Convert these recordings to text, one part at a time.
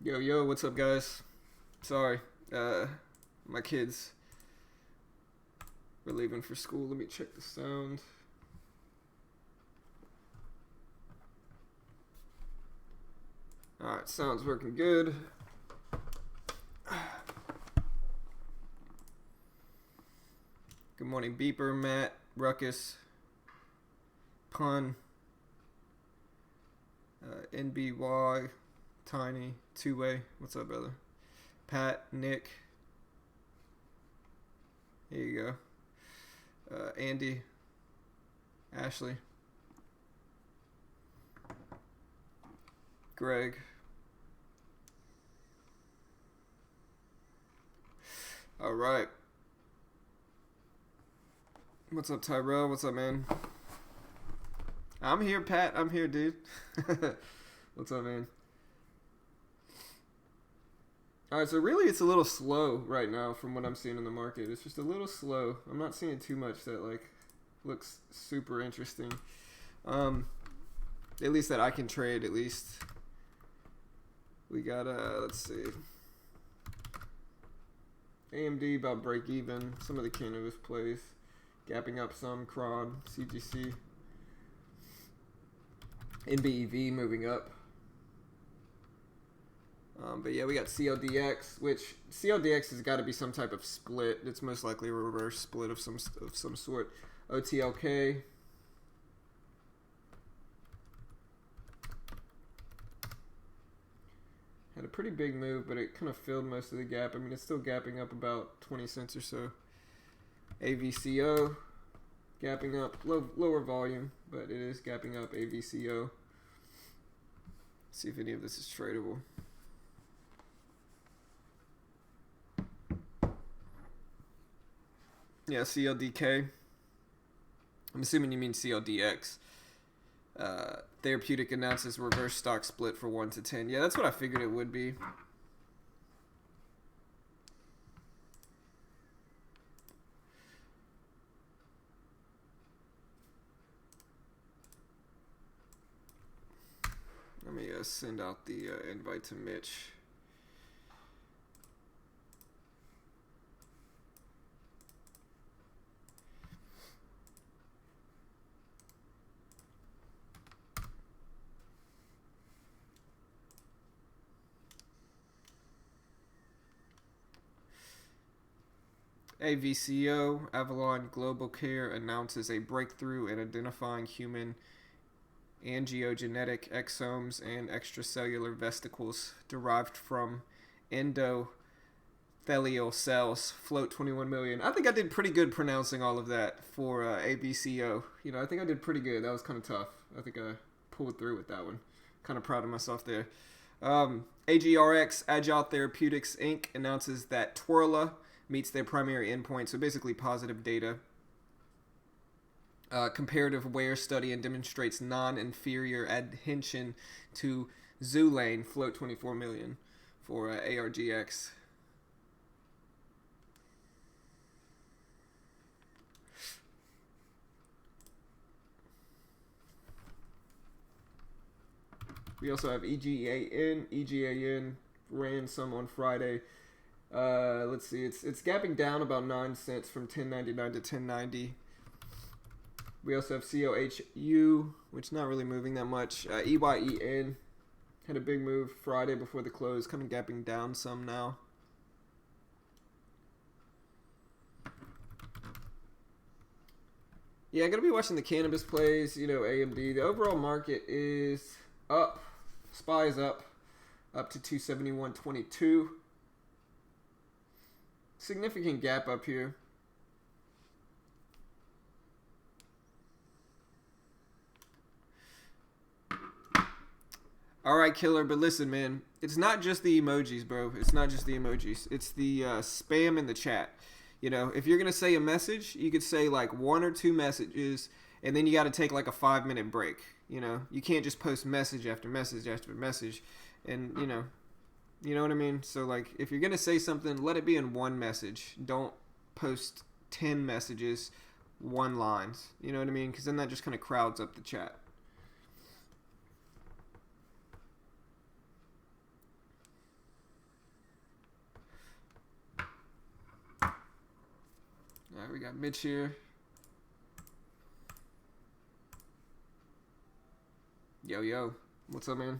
Yo, yo, what's up, guys? Sorry, my kids were leaving for school. Let me check the sound. Alright, sound's working good. Good morning, Beeper, Matt, Ruckus, Pun, NBY, Tiny, Two-Way. What's up, brother? Pat, Nick. Here you go. Andy, Ashley, Greg. All right. What's up, Tyrell? What's up, man? I'm here, Pat. I'm here, dude. What's up, man? Alright, so really it's a little slow right now from what I'm seeing in the market. It's just a little slow. I'm not seeing too much that, like, looks super interesting. At least that I can trade, at least. We got, let's see. AMD about break even. Some of the cannabis plays. Gapping up some. Cron, CGC. NBEV moving up. But yeah, we got CLDX, which CLDX has got to be some type of split. It's most likely a reverse split of some sort. OTLK. Had a pretty big move, but it kind of filled most of the gap. I mean, it's still gapping up about 20 cents or so. AVCO, gapping up, lower volume, but it is gapping up. AVCO. See if any of this is tradable. Yeah, CLDK. I'm assuming you mean CLDX. Therapeutic announces reverse stock split for 1 to 10. Yeah, that's what I figured it would be. Let me send out the invite to Mitch. AVCO, Avalon Global Care, announces a breakthrough in identifying human angiogenetic exomes and extracellular vesicles derived from endothelial cells. Float 21 million. I think I did pretty good pronouncing all of that for AVCO. You know, I think I did pretty good. That was kind of tough. I think I pulled through with that one. Kind of proud of myself there. AGRX, Agile Therapeutics Inc. announces that Twirla meets their primary endpoint, so basically positive data. Comparative wear study and demonstrates non-inferior adhesion to Xulane. Float 24 million for ARGX. We also have EGAN. EGAN ran some on Friday. Let's see, it's gapping down about 9 cents from 10.99 to 10.90. We also have COHU, which not really moving that much. EYEN had a big move Friday before the close, kind of gapping down some now. Yeah, I'm gonna be watching the cannabis plays. You know, AMD. The overall market is up. SPY is up to 271.22. Significant gap up here. Alright, killer, but listen, man. It's not just the emojis, bro. It's not just the emojis. It's the spam in the chat. You know, if you're going to say a message, you could say like 1 or 2 messages, and then you got to take like a 5-minute break. You know, you can't just post message after message after message. And, you know what I mean? So, like, if you're going to say something, let it be in one message. Don't post 10 messages, 1 lines. You know what I mean? Because then that just kind of crowds up the chat. Alright, we got Mitch here. Yo, yo. What's up, man?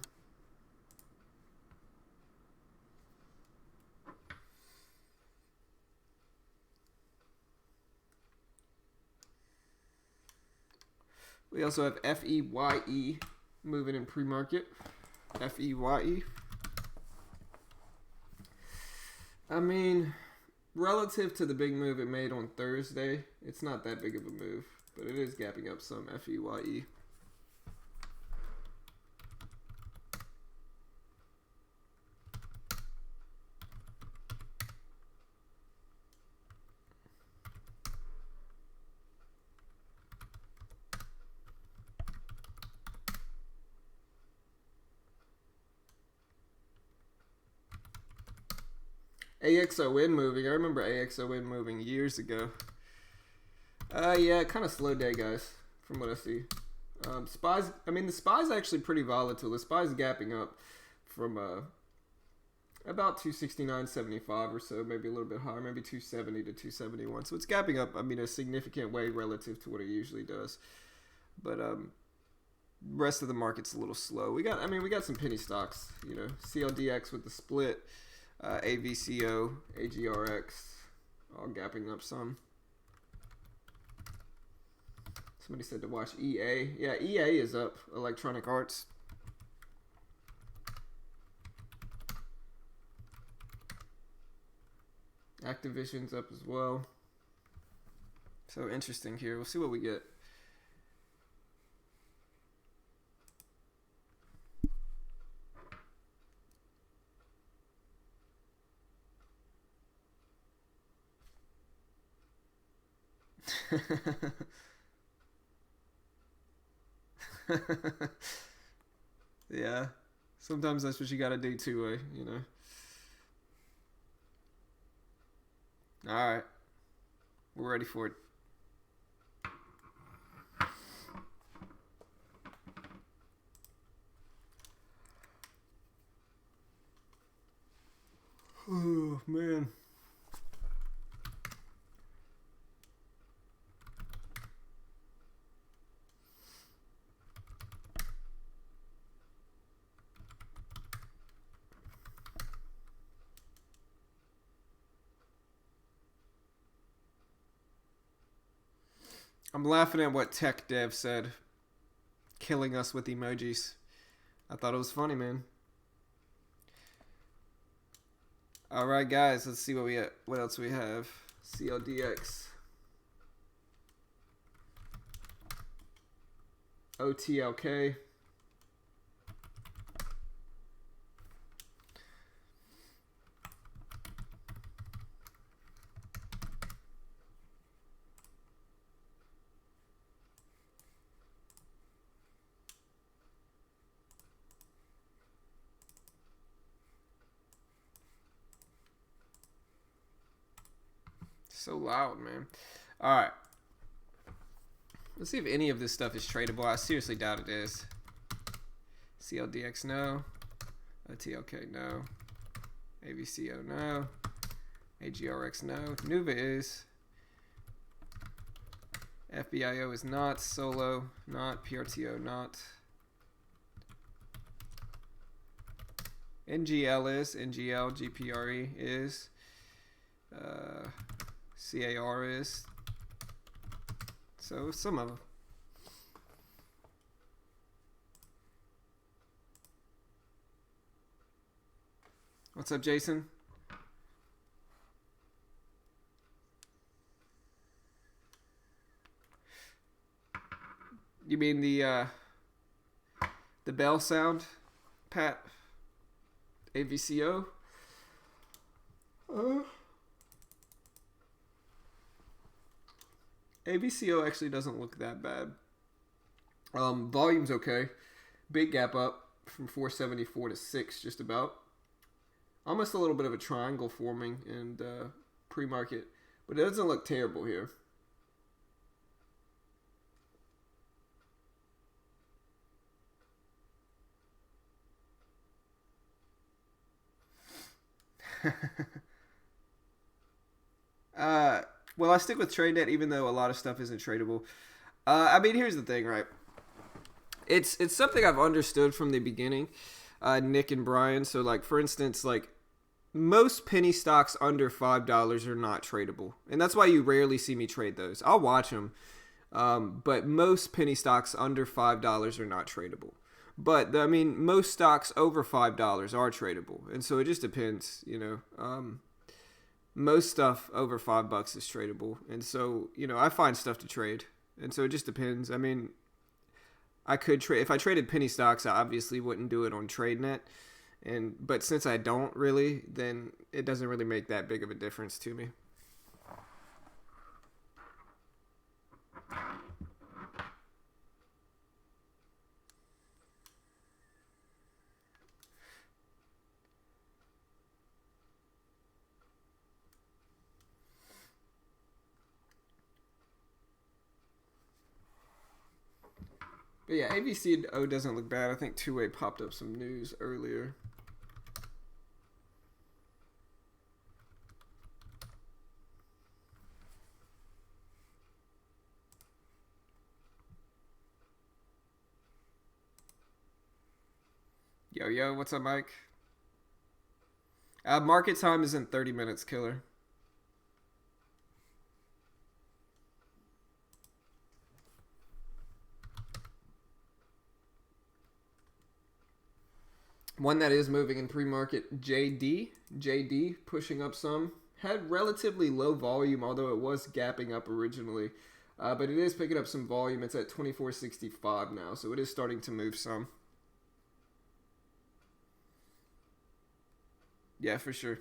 We also have FEYE moving in pre-market. FEYE. I mean, relative to the big move it made on Thursday, it's not that big of a move, but it is gapping up some FEYE. AXON moving. I remember AXON moving years ago. Yeah, kind of slow day, guys, from what I see. SPY's, I mean, the SPY's actually pretty volatile. The SPY's gapping up from about 269.75 or so, maybe a little bit higher, maybe 270 to 271. So it's gapping up, I mean, a significant way relative to what it usually does. But rest of the market's a little slow. We got some penny stocks, you know, CLDX with the split. AVCO, AGRX, all gapping up some. Somebody said to watch EA. Yeah, EA is up. Electronic Arts. Activision's up as well. So interesting here. We'll see what we get. Yeah, sometimes that's what you gotta do too, you know. All right, we're ready for it. Oh man. I'm laughing at what Tech Dev said, killing us with emojis. I thought it was funny, man. All right, guys, let's see what else we have. CLDX, OTLK, so loud, man. All right. Let's see if any of this stuff is tradable. I seriously doubt it is. CLDX, no. OTLK, no. AVCO, no. AGRX, no. Nuva is. FBIO is not. Solo, not. PRTO, not. NGL is. NGL, GPRE is. CAR is. So some of them. What's up, Jason? You mean the bell sound, Pat? AVCO? AVCO actually doesn't look that bad. Volume's okay. Big gap up from 474 to 6, just about. Almost a little bit of a triangle forming in pre-market, but it doesn't look terrible here. Well, I stick with TradeNet even though a lot of stuff isn't tradable. I mean, here's the thing, right? It's something I've understood from the beginning, Nick and Brian. So, like for instance, like most penny stocks under $5 are not tradable, and that's why you rarely see me trade those. I'll watch them, but most penny stocks under $5 are not tradable. But I mean, most stocks over $5 are tradable, and so it just depends, you know. Most stuff over $5 is tradable, and so you know I find stuff to trade, and so it just depends. I mean, I could trade if I traded penny stocks. I obviously wouldn't do it on TradeNet, and but since I don't really, then it doesn't really make that big of a difference to me. But yeah, AVC O doesn't look bad. I think two way popped up some news earlier. Yo, yo, what's up, Mike? Market time is in 30 minutes, killer. One that is moving in pre-market, JD. JD pushing up some. Had relatively low volume, although it was gapping up originally. But it is picking up some volume. It's at 24.65 now, so it is starting to move some. Yeah, for sure.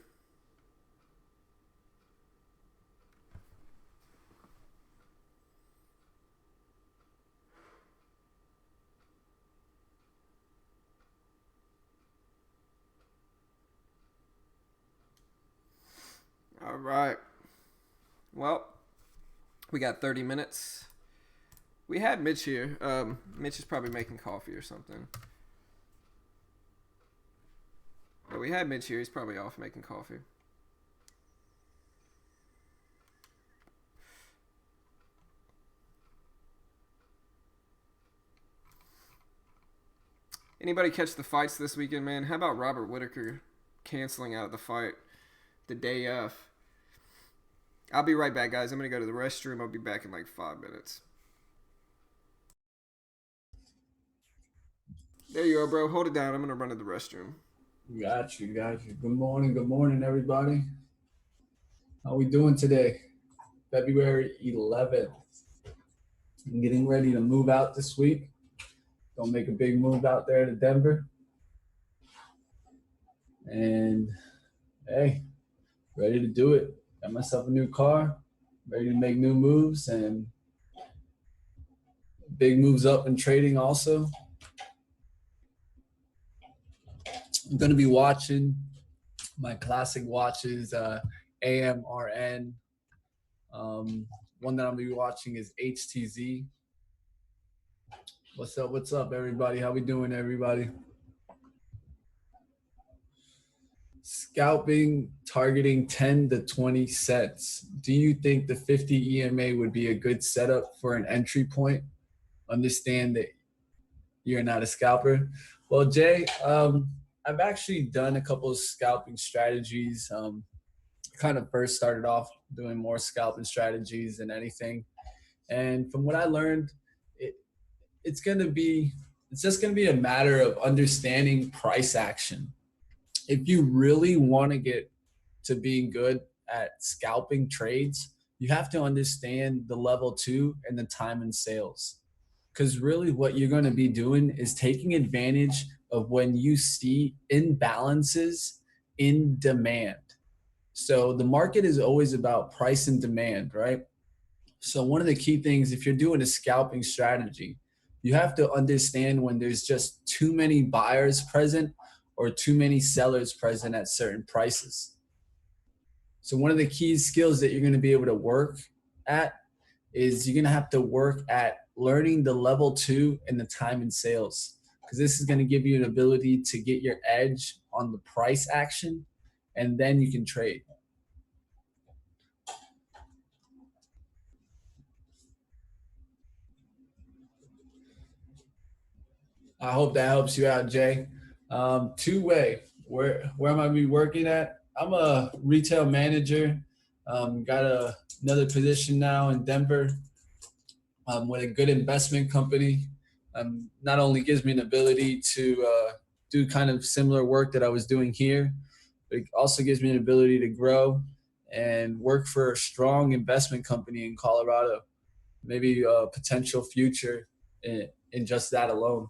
All right. Well, we got 30 minutes. We had Mitch here. Mitch is probably making coffee or something. But we had Mitch here. He's probably off making coffee. Anybody catch the fights this weekend, man? How about Robert Whitaker canceling out the fight the day of? I'll be right back, guys. I'm going to go to the restroom. I'll be back in like 5 minutes. There you are, bro. Hold it down. I'm going to run to the restroom. Got you, got you. Good morning, everybody. How we doing today? February 11th. I'm getting ready to move out this week. Gonna make a big move out there to Denver. And hey, ready to do it. Got myself a new car, ready to make new moves and big moves up in trading also. I'm gonna be watching my classic watches, AMRN. One that I'm gonna be watching is HTZ. What's up, everybody? How we doing, everybody? Scalping targeting 10 to 20 cents. Do you think the 50 EMA would be a good setup for an entry point? Understand that you're not a scalper. Well, Jay, I've actually done a couple of scalping strategies. Kind of first started off doing more scalping strategies than anything. And from what I learned, it's just gonna be a matter of understanding price action. If you really want to get to being good at scalping trades, you have to understand the level two and the time and sales. Because really, what you're going to be doing is taking advantage of when you see imbalances in demand. So the market is always about price and demand, right? So one of the key things, if you're doing a scalping strategy, you have to understand when there's just too many buyers present or too many sellers present at certain prices. So one of the key skills that you're going to be able to work at is you're going to have to work at learning the level two and the time and sales, because this is going to give you an ability to get your edge on the price action, and then you can trade. I hope that helps you out, Jay. Two-way, where am I be working at? I'm a retail manager. Got another position now in Denver with a good investment company. Not only gives me an ability to do kind of similar work that I was doing here, but it also gives me an ability to grow and work for a strong investment company in Colorado. Maybe a potential future in just that alone.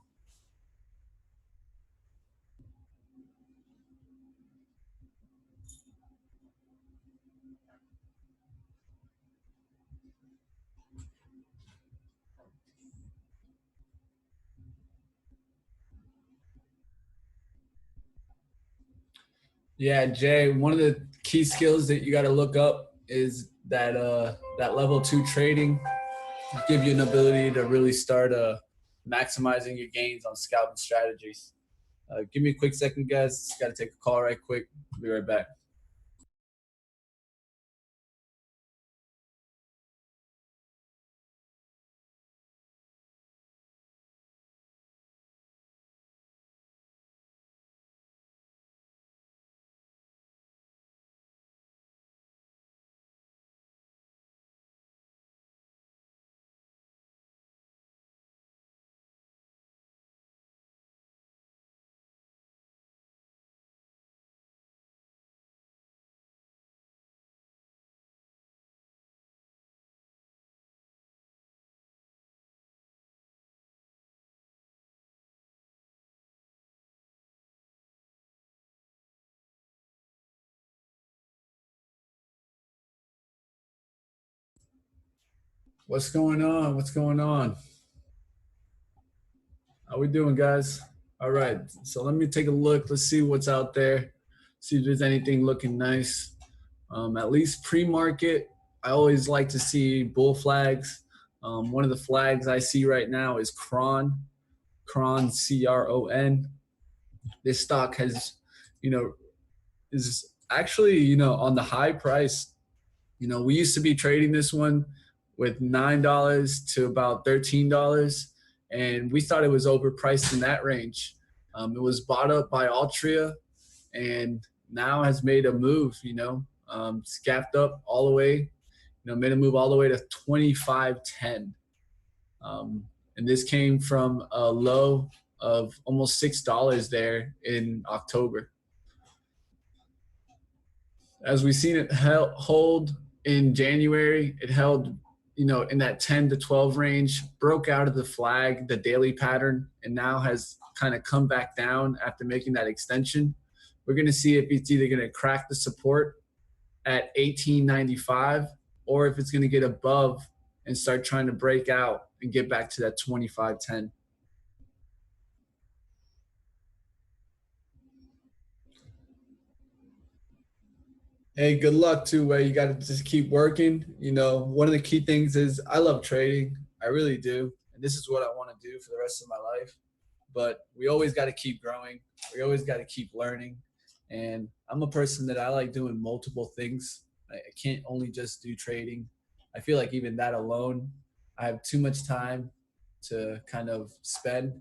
Yeah, Jay, one of the key skills that you got to look up is that level 2 trading give you an ability to really start maximizing your gains on scalping strategies. Give me a quick second, guys. Got to take a call right quick. I'll be right back. What's going on? What's going on? How we doing, guys? All right. So let me take a look. Let's see what's out there. See if there's anything looking nice. At least pre-market, I always like to see bull flags. One of the flags I see right now is Cron, CRON. This stock has, you know, is actually, on the high price. We used to be trading this one with $9 to about $13, and we thought it was overpriced in that range. It was bought up by Altria, and now has made a move. Scapped up all the way. Made a move all the way to 25.10. And this came from a low of almost $6 there in October. As we've seen it hold in January, it held, in that 10 to 12 range, broke out of the flag, the daily pattern, and now has kind of come back down after making that extension. We're going to see if it's either going to crack the support at 18.95 or if it's going to get above and start trying to break out and get back to that 25.10. Hey, good luck to where you got to just keep working. One of the key things is I love trading. I really do. And this is what I want to do for the rest of my life. But we always got to keep growing. We always got to keep learning. And I'm a person that I like doing multiple things. I can't only just do trading. I feel like even that alone, I have too much time to kind of spend.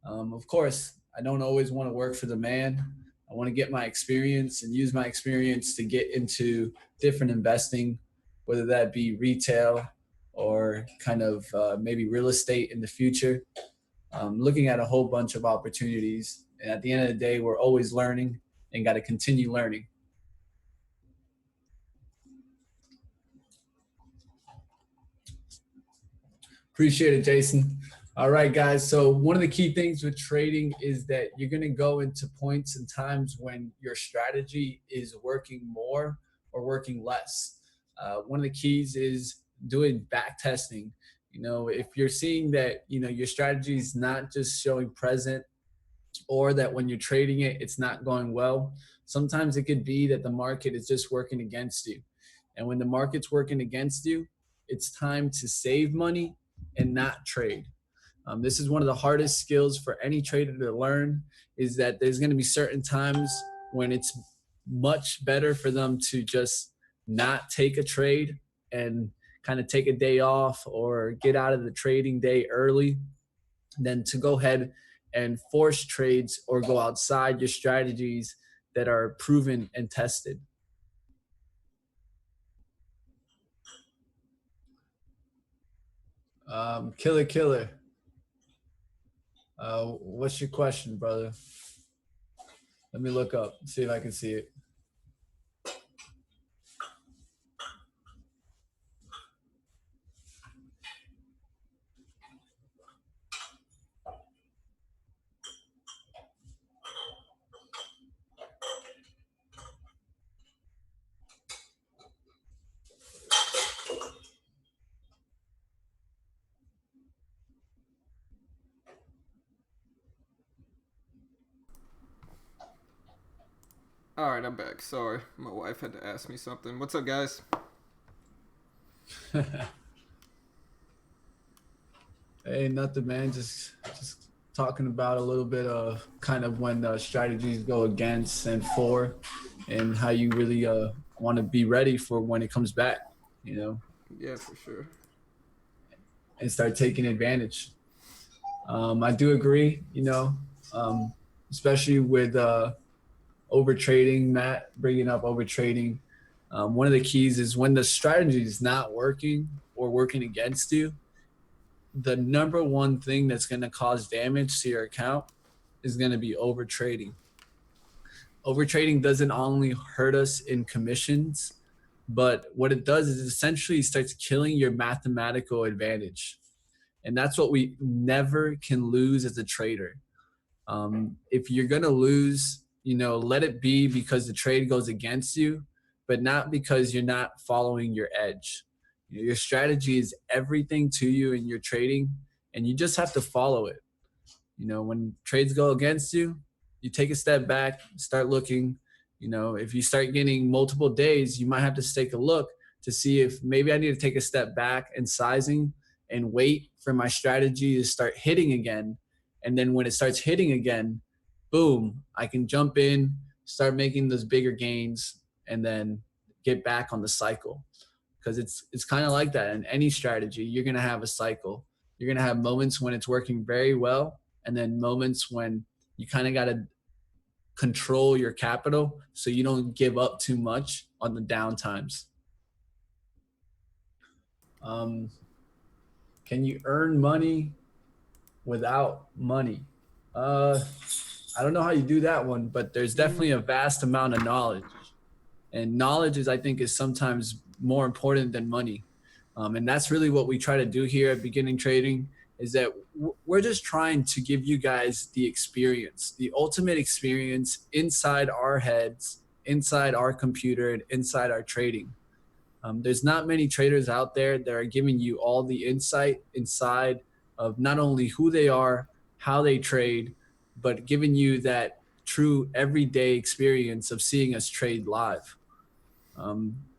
Of course, I don't always want to work for the man. I want to get my experience and use my experience to get into different investing, whether that be retail or kind of maybe real estate in the future. Looking at a whole bunch of opportunities. And at the end of the day, we're always learning and got to continue learning. Appreciate it, Jason. All right, guys. So one of the key things with trading is that you're going to go into points and times when your strategy is working more or working less. One of the keys is doing back testing. If you're seeing that, your strategy is not just showing present, or that when you're trading it, it's not going well. Sometimes it could be that the market is just working against you. And when the market's working against you, it's time to save money and not trade. This is one of the hardest skills for any trader to learn, is that there's going to be certain times when it's much better for them to just not take a trade and kind of take a day off or get out of the trading day early than to go ahead and force trades or go outside your strategies that are proven and tested. Killer. What's your question, brother? Let me look up, see if I can see it. All right, I'm back. Sorry, my wife had to ask me something. What's up, guys? Hey, nothing, man. Just talking about a little bit of kind of when the strategies go against and for, and how you really want to be ready for when it comes back, you know, Yeah, for sure. and start taking advantage. I do agree, especially with over trading, Matt bringing up over trading. One of the keys is when the strategy is not working or working against you, the number one thing that's going to cause damage to your account is going to be over trading. Over trading doesn't only hurt us in commissions, but what it does is essentially starts killing your mathematical advantage. And that's what we never can lose as a trader. If you're going to lose, let it be because the trade goes against you, but not because you're not following your edge. Your strategy is everything to you in your trading, and you just have to follow it. When trades go against you, you take a step back, start looking. If you start getting multiple days, you might have to take a look to see if maybe I need to take a step back in sizing and wait for my strategy to start hitting again. And then when it starts hitting again, boom, I can jump in, start making those bigger gains, and then get back on the cycle. Because it's kind of like that in any strategy. You're going to have a cycle. You're going to have moments when it's working very well, and then moments when you kind of got to control your capital so you don't give up too much on the down times. Can you earn money without money? I don't know how you do that one, but there's definitely a vast amount of knowledge. And knowledge I think, is sometimes more important than money. And that's really what we try to do here at Beginning Trading, is that we're just trying to give you guys the experience, the ultimate experience inside our heads, inside our computer, and inside our trading. There's not many traders out there that are giving you all the insight inside of not only who they are, how they trade, but giving you that true everyday experience of seeing us trade live.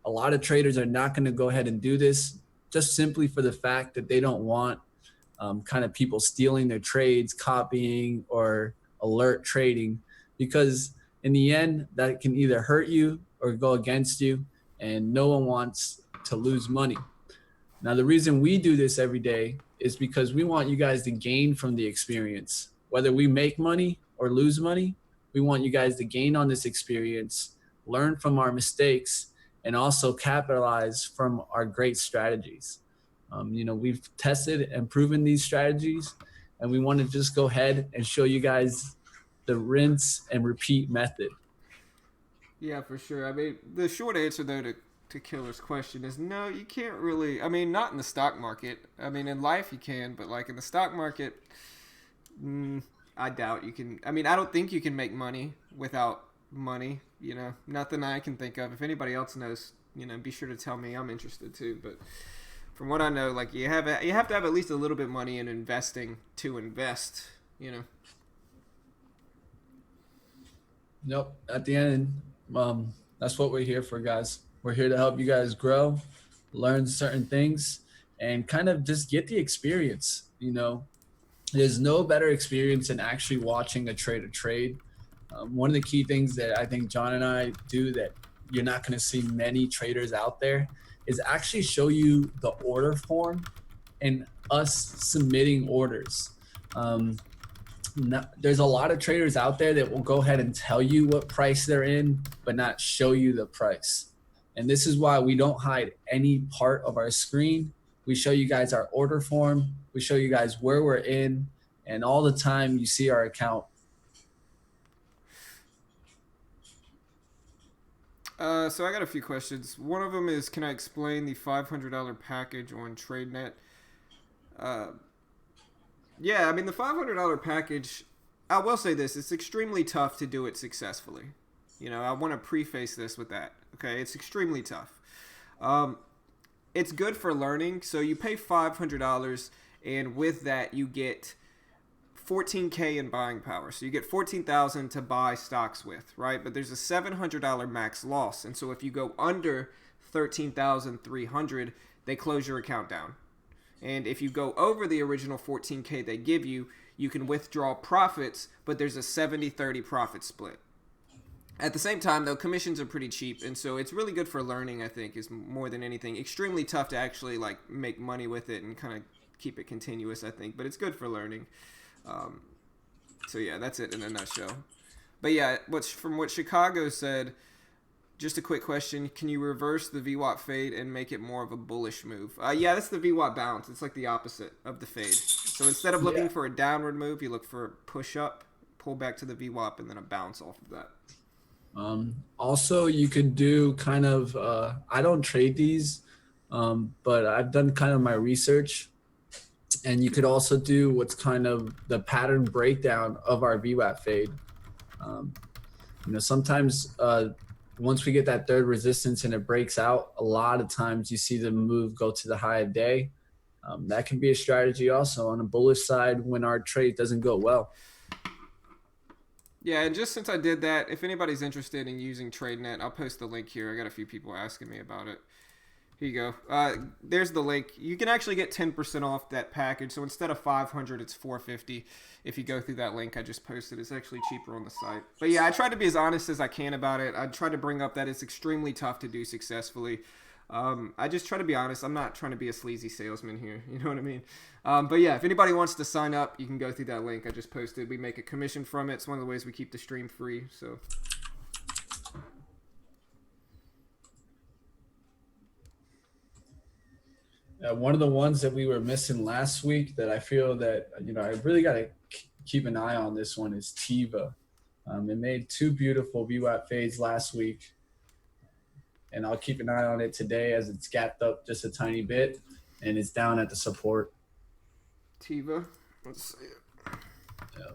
A lot of traders are not going to go ahead and do this just simply for the fact that they don't want kind of people stealing their trades, copying, or alert trading, because in the end, that can either hurt you or go against you, and no one wants to lose money. Now, the reason we do this every day is because we want you guys to gain from the experience. Whether we make money or lose money, we want you guys to gain on this experience, learn from our mistakes, and also capitalize from our great strategies. We've tested and proven these strategies, and we want to just go ahead and show you guys the rinse and repeat method. Yeah, for sure. I mean, the short answer though to Killer's question is no, you can't really. I mean, not in the stock market. I mean, in life you can, but like in the stock market, I doubt you can. I mean, I don't think you can make money without money. Nothing I can think of. If anybody else knows, be sure to tell me. I'm interested too. But from what I know, like you have to have at least a little bit of money in investing to invest. Nope. At the end, that's what we're here for, guys. We're here to help you guys grow, learn certain things, and kind of just get the experience. There's no better experience than actually watching a trader trade. One of the key things that I think John and I do that you're not going to see many traders out there is actually show you the order form and us submitting orders. No, there's a lot of traders out there that will go ahead and tell you what price they're in, but not show you the price. And this is why we don't hide any part of our screen. We show you guys our order form. We show you guys where we're in, and all the time you see our account. So I got a few questions. One of them is, can I explain the $500 package on TradeNet? Uh, yeah, I mean, the $500 package, I will say this, it's extremely tough to do it successfully. You know, I want to preface this with that. Okay, it's extremely tough. Um, it's good for learning. So you pay $500, and with that, you get 14K in buying power. So you get 14,000 to buy stocks with, right? But there's a $700 max loss. And so if you go under 13,300, they close your account down. And if you go over the original 14K they give you, you can withdraw profits, but there's a 70-30 profit split. At the same time, though, commissions are pretty cheap, and so it's really good for learning, I think, is more than anything. Extremely tough to actually, like, make money with it and kind of keep it continuous, I think, but it's good for learning. So yeah, that's it in a nutshell. But yeah, from what Chicago said, just a quick question: can you reverse the VWAP fade and make it more of a bullish move? Yeah, that's the VWAP bounce. It's like the opposite of the fade. So instead of looking for a downward move, you look for a push up, pull back to the VWAP, and then a bounce off of that. Also, you could do kind of, I don't trade these, but I've done kind of my research. And you could also do what's kind of the pattern breakdown of our VWAP fade. Sometimes once we get that third resistance and it breaks out, a lot of times you see the move go to the high of day. That can be a strategy also on a bullish side when our trade doesn't go well. Yeah, and just since I did that, if anybody's interested in using TradeNet, I'll post the link here. I got a few people asking me about it. Here you go. There's the link. You can actually get 10% off that package. So instead of 500, it's 450. If you go through that link I just posted, it's actually cheaper on the site. But yeah, I try to be as honest as I can about it. I try to bring up that it's extremely tough to do successfully. I just try to be honest. I'm not trying to be a sleazy salesman here. You know what I mean? But yeah, if anybody wants to sign up, you can go through that link I just posted. We make a commission from it. It's one of the ways we keep the stream free. So. One of the ones that we were missing last week that I feel that, I really got to keep an eye on this one is Tiva. It made two beautiful VWAP fades last week, and I'll keep an eye on it today as it's gapped up just a tiny bit, and it's down at the support. Tiva, let's see it. Yeah.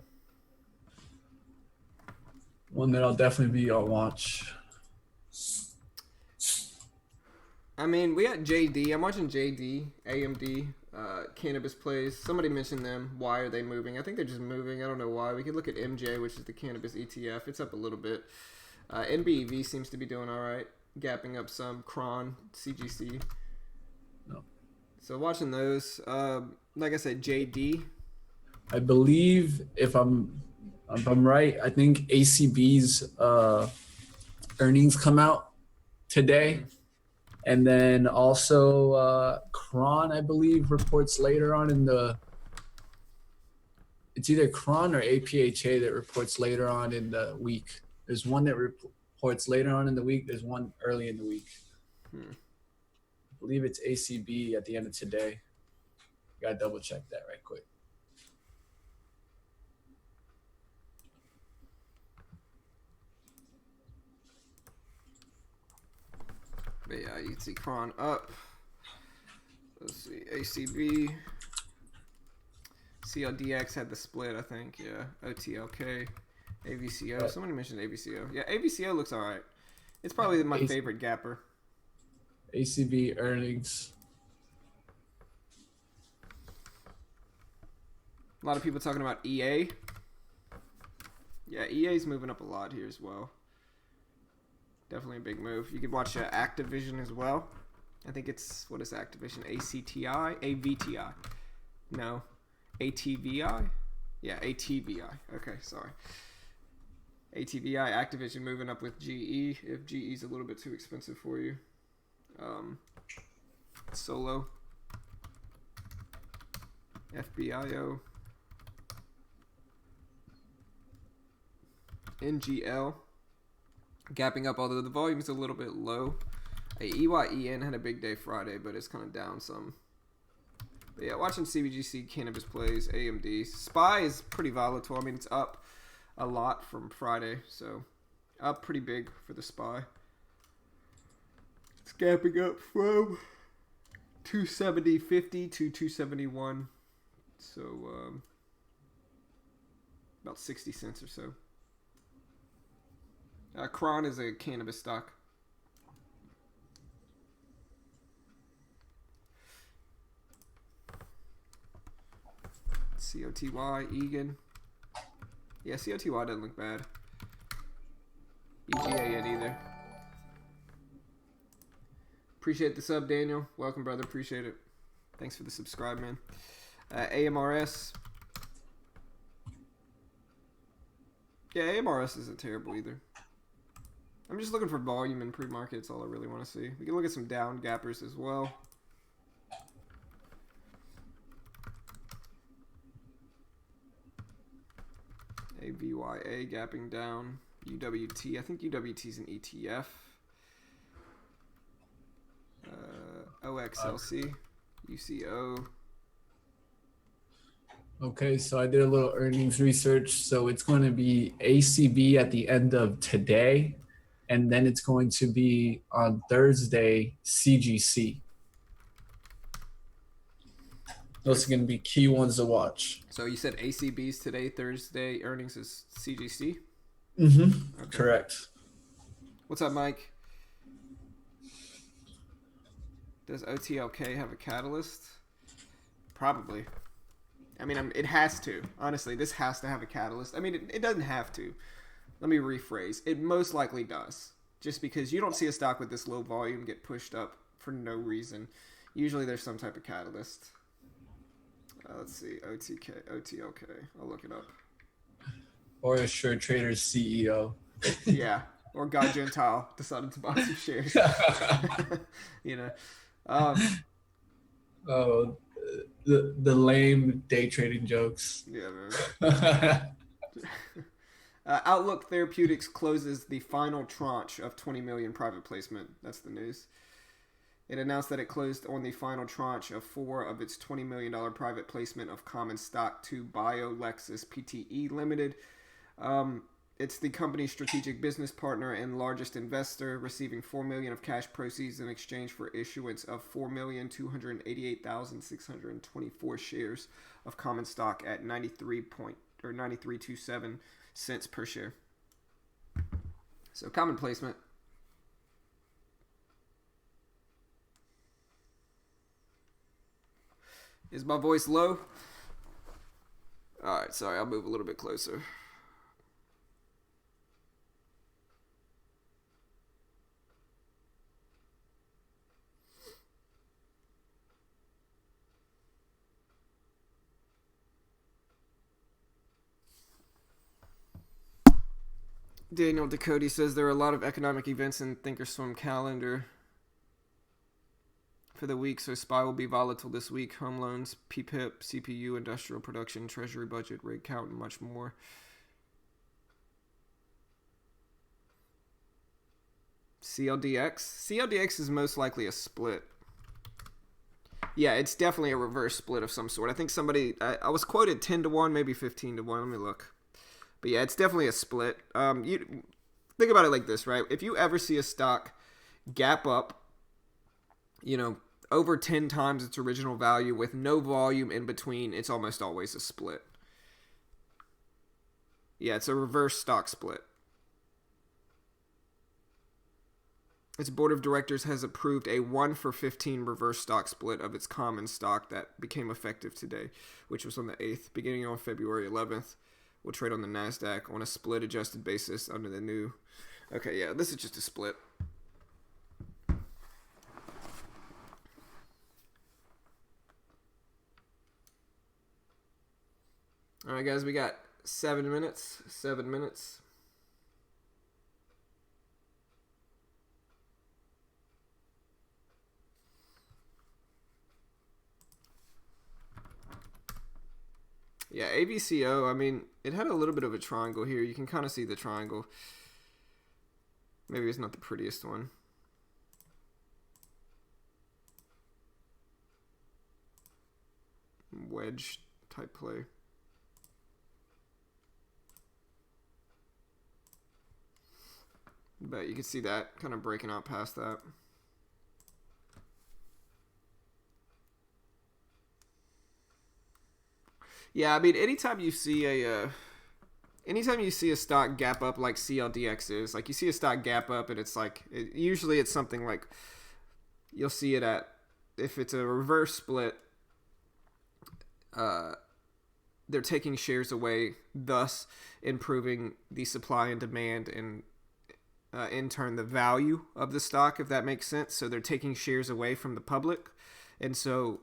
One that I'll definitely be on watch. I mean, we got JD. I'm watching JD, AMD, cannabis plays. Somebody mentioned them. Why are they moving? I think they're just moving. I don't know why. We could look at MJ, which is the cannabis ETF. It's up a little bit. NBEV seems to be doing all right, gapping up some. Cron, CGC. No. So watching those. Like I said, JD. I believe if I'm right, I think ACB's earnings come out today. And then also Cron, I believe, reports later on in it's either Cron or APHA that reports later on in the week. There's one that reports later on in the week. There's one early in the week. I believe it's ACB at the end of today. Got to double check that right quick. But yeah, you can see Cron up. Let's see, ACB. CLDX had the split, I think. Yeah, OTLK, AVCO. Somebody mentioned AVCO. Yeah, AVCO looks all right. It's probably my favorite gapper. ACB earnings. A lot of people talking about EA. Yeah, EA's moving up a lot here as well. Definitely a big move. You could watch Activision as well. I think it's, what is Activision? ACTI? AVTI? No. ATVI? Yeah, ATVI. Okay, sorry. ATVI, Activision moving up with GE if GE's a little bit too expensive for you. Solo. FBIO. NGL gapping up, although the volume is a little bit low. EYEN had a big day Friday, but it's kind of down some. But yeah, watching CBGC cannabis plays, AMD. SPY is pretty volatile. I mean, it's up a lot from Friday, so up pretty big for the SPY. It's gapping up from 270.50 to 271. So about 60 cents or so. Kron is a cannabis stock. COTY, Egan. Yeah, COTY doesn't look bad. EGAN either. Appreciate the sub, Daniel. Welcome, brother. Appreciate it. Thanks for the subscribe, man. AMRS. Yeah, AMRS isn't terrible either. I'm just looking for volume in pre-market. That's all I really want to see. We can look at some down gappers as well. AVYA gapping down. UWT. I think UWT is an ETF. OXLC. UCO. Okay, so I did a little earnings research. So it's going to be ACB at the end of today, and then it's going to be on Thursday, CGC. Those are going to be key ones to watch. So you said ACB's today, Thursday, earnings is CGC? Mm-hmm. Okay. Correct. What's up, Mike? Does OTLK have a catalyst? Probably. I mean, it has to. Honestly, this has to have a catalyst. I mean, it doesn't have to. Let me rephrase. It most likely does. Just because you don't see a stock with this low volume get pushed up for no reason. Usually there's some type of catalyst. Let's see. OTLK. I'll look it up. Or a Sure Trader's CEO. Yeah. Or Guy Gentile decided to buy some shares. You know. Oh, the lame day trading jokes. Yeah, man. Outlook Therapeutics closes the final tranche of 20 million private placement. That's the news. It announced that it closed on the final tranche of 4 of its $20 million private placement of common stock to BioLexis Pte. Limited. It's the company's strategic business partner and largest investor, receiving $4 million of cash proceeds in exchange for issuance of 4,288,624 shares of common stock at 93.27 cents per share. So common placement. Is my voice low? All right, sorry, I'll move a little bit closer. Daniel Ducote says there are a lot of economic events in Thinkorswim calendar for the week, so SPY will be volatile this week. Home loans, PPIP, CPU, industrial production, treasury budget, rig count, and much more. CLDX is most likely a split. Yeah, it's definitely a reverse split of some sort. I think I was quoted 10 to 1, maybe 15 to 1. Let me look. But yeah, it's definitely a split. You think about it like this, right? If you ever see a stock gap up, over 10 times its original value with no volume in between, it's almost always a split. Yeah, it's a reverse stock split. Its board of directors has approved a 1-for-15 reverse stock split of its common stock that became effective today, which was on the 8th, beginning on February 11th. We'll trade on the NASDAQ on a split adjusted basis under the new. Okay, yeah, this is just a split. All right, guys, we got 7 minutes. 7 minutes. Yeah, AVCO, I mean, it had a little bit of a triangle here. You can kind of see the triangle. Maybe it's not the prettiest one. Wedge type play. But you can see that kind of breaking out past that. Yeah, I mean, anytime you see a stock gap up like CLDX is, like you see a stock gap up and it's like, usually it's something like, you'll see it at, if it's a reverse split, they're taking shares away, thus improving the supply and demand and in turn the value of the stock, if that makes sense. So they're taking shares away from the public, and so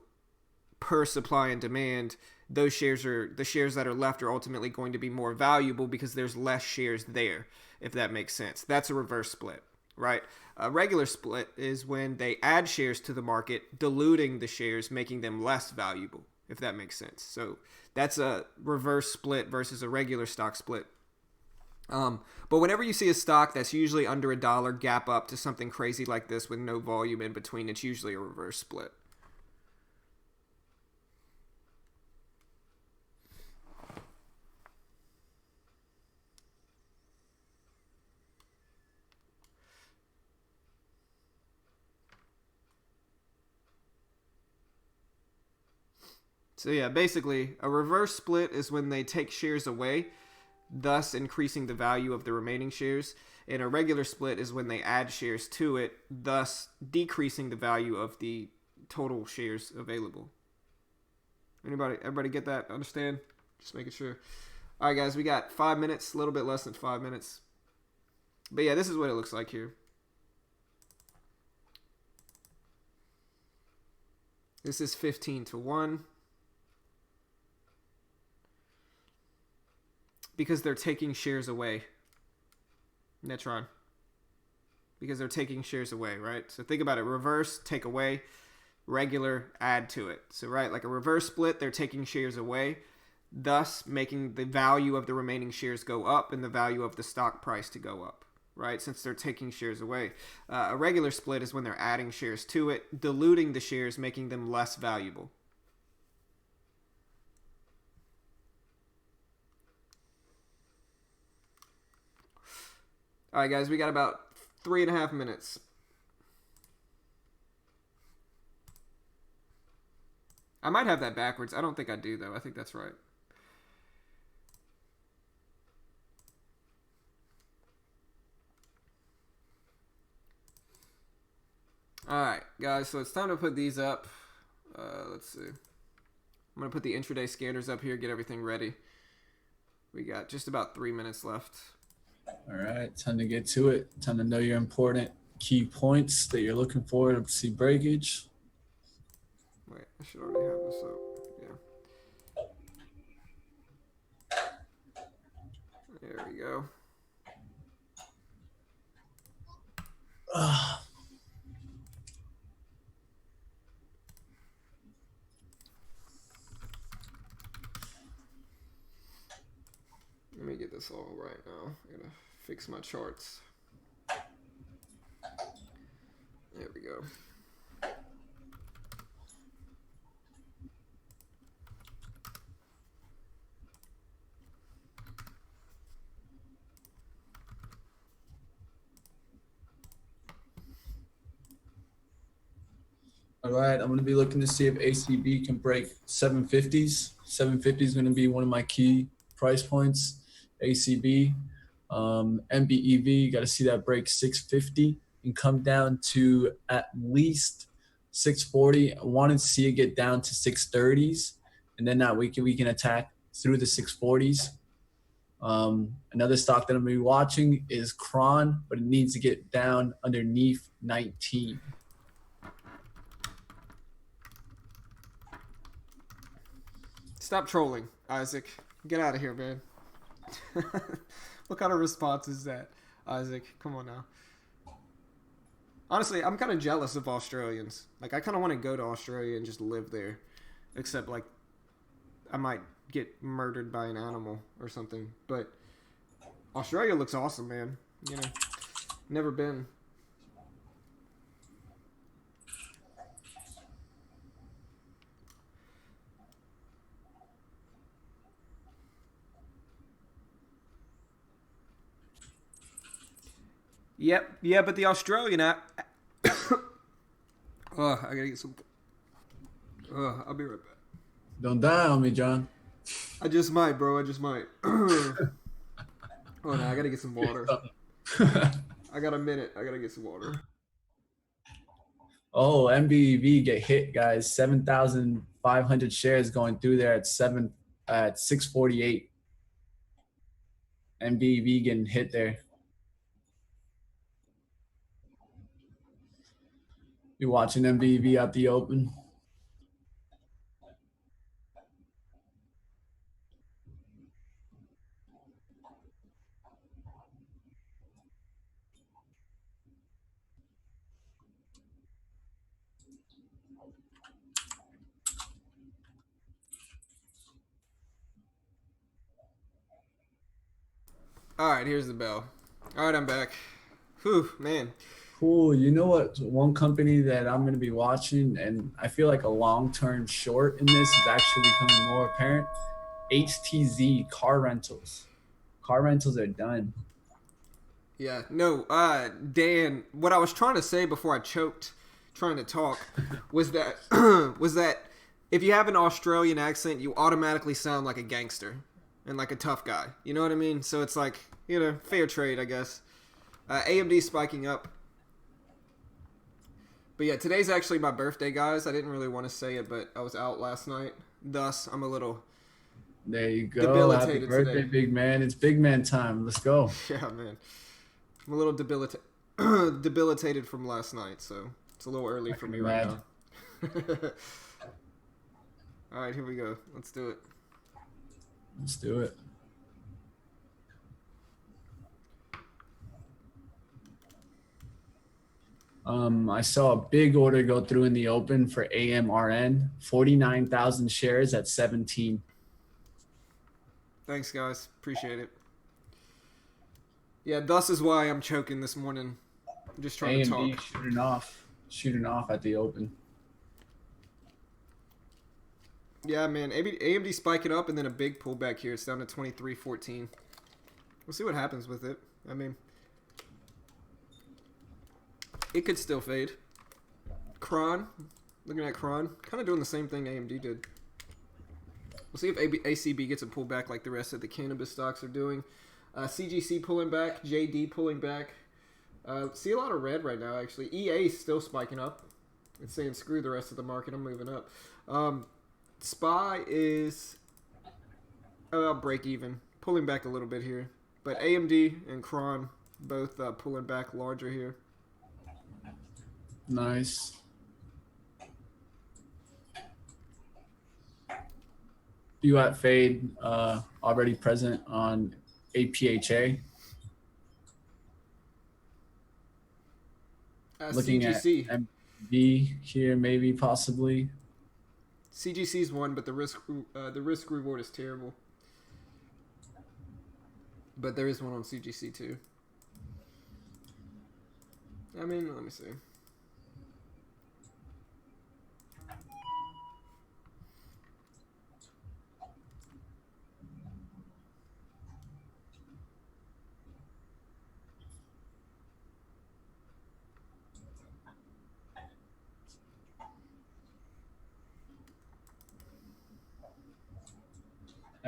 per supply and demand, those shares are the shares that are left are ultimately going to be more valuable because there's less shares there, if that makes sense. That's a reverse split, right? A regular split is when they add shares to the market, diluting the shares, making them less valuable, if that makes sense. So that's a reverse split versus a regular stock split. But whenever you see a stock that's usually under $1 gap up to something crazy like this with no volume in between, it's usually a reverse split. So yeah, basically, a reverse split is when they take shares away, thus increasing the value of the remaining shares. And a regular split is when they add shares to it, thus decreasing the value of the total shares available. Everybody get that? Understand? Just making sure. All right, guys, we got 5 minutes, a little bit less than 5 minutes. But yeah, this is what it looks like here. This is 15-1. Because they're taking shares away. Netron. Because they're taking shares away, right? So think about it. Reverse, take away. Regular, add to it. So, right, like a reverse split, they're taking shares away, thus making the value of the remaining shares go up and the value of the stock price to go up, right? Since they're taking shares away. A regular split is when they're adding shares to it, diluting the shares, making them less valuable. All right, guys, we got about 3.5 minutes. I might have that backwards. I don't think I do, though. I think that's right. All right, guys, so it's time to put these up. Let's see. I'm going to put the intraday scanners up here, get everything ready. We got just about 3 minutes left. All right, time to get to it. Time to know your important key points that you're looking for to see breakage. Wait, I should already have this up. Yeah. There we go. Let me get this all right now. I gotta fix my charts. There we go. All right, I'm going to be looking to see if ACB can break 750s. 750 is going to be one of my key price points. ACB, MBEV, got to see that break 650 and come down to at least 640. I wanted to see it get down to 630s, and then that we can attack through the 640s. Another stock that I'm going to be watching is Kron, but it needs to get down underneath 19. Stop trolling, Isaac. Get out of here, man. What kind of response is that, Isaac? Come on now. Honestly, I'm kind of jealous of Australians. Like, I kind of want to go to Australia and just live there. Except, like, I might get murdered by an animal or something. But Australia looks awesome, man. You know, never been. Yep, yeah, but the Australian app. I gotta get some. I'll be right back. Don't die on me, John. I just might, bro. I just might. Oh no, I gotta get some water. I got a minute. I gotta get some water. Oh, MBV get hit, guys. 7,500 shares going through there at 648. MBV getting hit there. You watching MBV at the open? All right, here's the bell. All right, I'm back. Whew, man. Cool. You know what? One company that I'm going to be watching, and I feel like a long-term short in this is actually becoming more apparent. HTZ car rentals. Car rentals are done. Yeah, no, Dan, what I was trying to say before I choked trying to talk was that was that if you have an Australian accent, you automatically sound like a gangster and like a tough guy. You know what I mean? So it's like, you know, fair trade, I guess. AMD spiking up. But yeah, today's actually my birthday, guys. I didn't really want to say it, but I was out last night. Thus, I'm a little There you go. debilitated Happy birthday, today. big man. It's big man time. Let's go. Yeah, man. I'm a little debilitated from last night, so it's a little early for me right now. All right, here we go. Let's do it. Let's do it. I saw a big order go through in the open for AMRN, 49,000 shares at 17. Thanks, guys. Appreciate it. Yeah, thus is why I'm choking this morning. I'm just trying to AMD talk. shooting off at the open. Yeah, man. AMD spiking up and then a big pullback here. It's down to 23.14. We'll see what happens with it. I mean, it could still fade. Cron, looking at Cron, kind of doing the same thing AMD did. We'll see if ACB gets a pullback like the rest of the cannabis stocks are doing. CGC pulling back, JD pulling back. See a lot of red right now, actually. EA is still spiking up. It's saying screw the rest of the market. I'm moving up. SPY is break even, pulling back a little bit here. But AMD and Cron both pulling back larger here. Nice. You at Fade already present on APHA? Looking CGC. at MB here, maybe possibly. CGC's one, but the risk reward is terrible. But there is one on CGC too. I mean, let me see.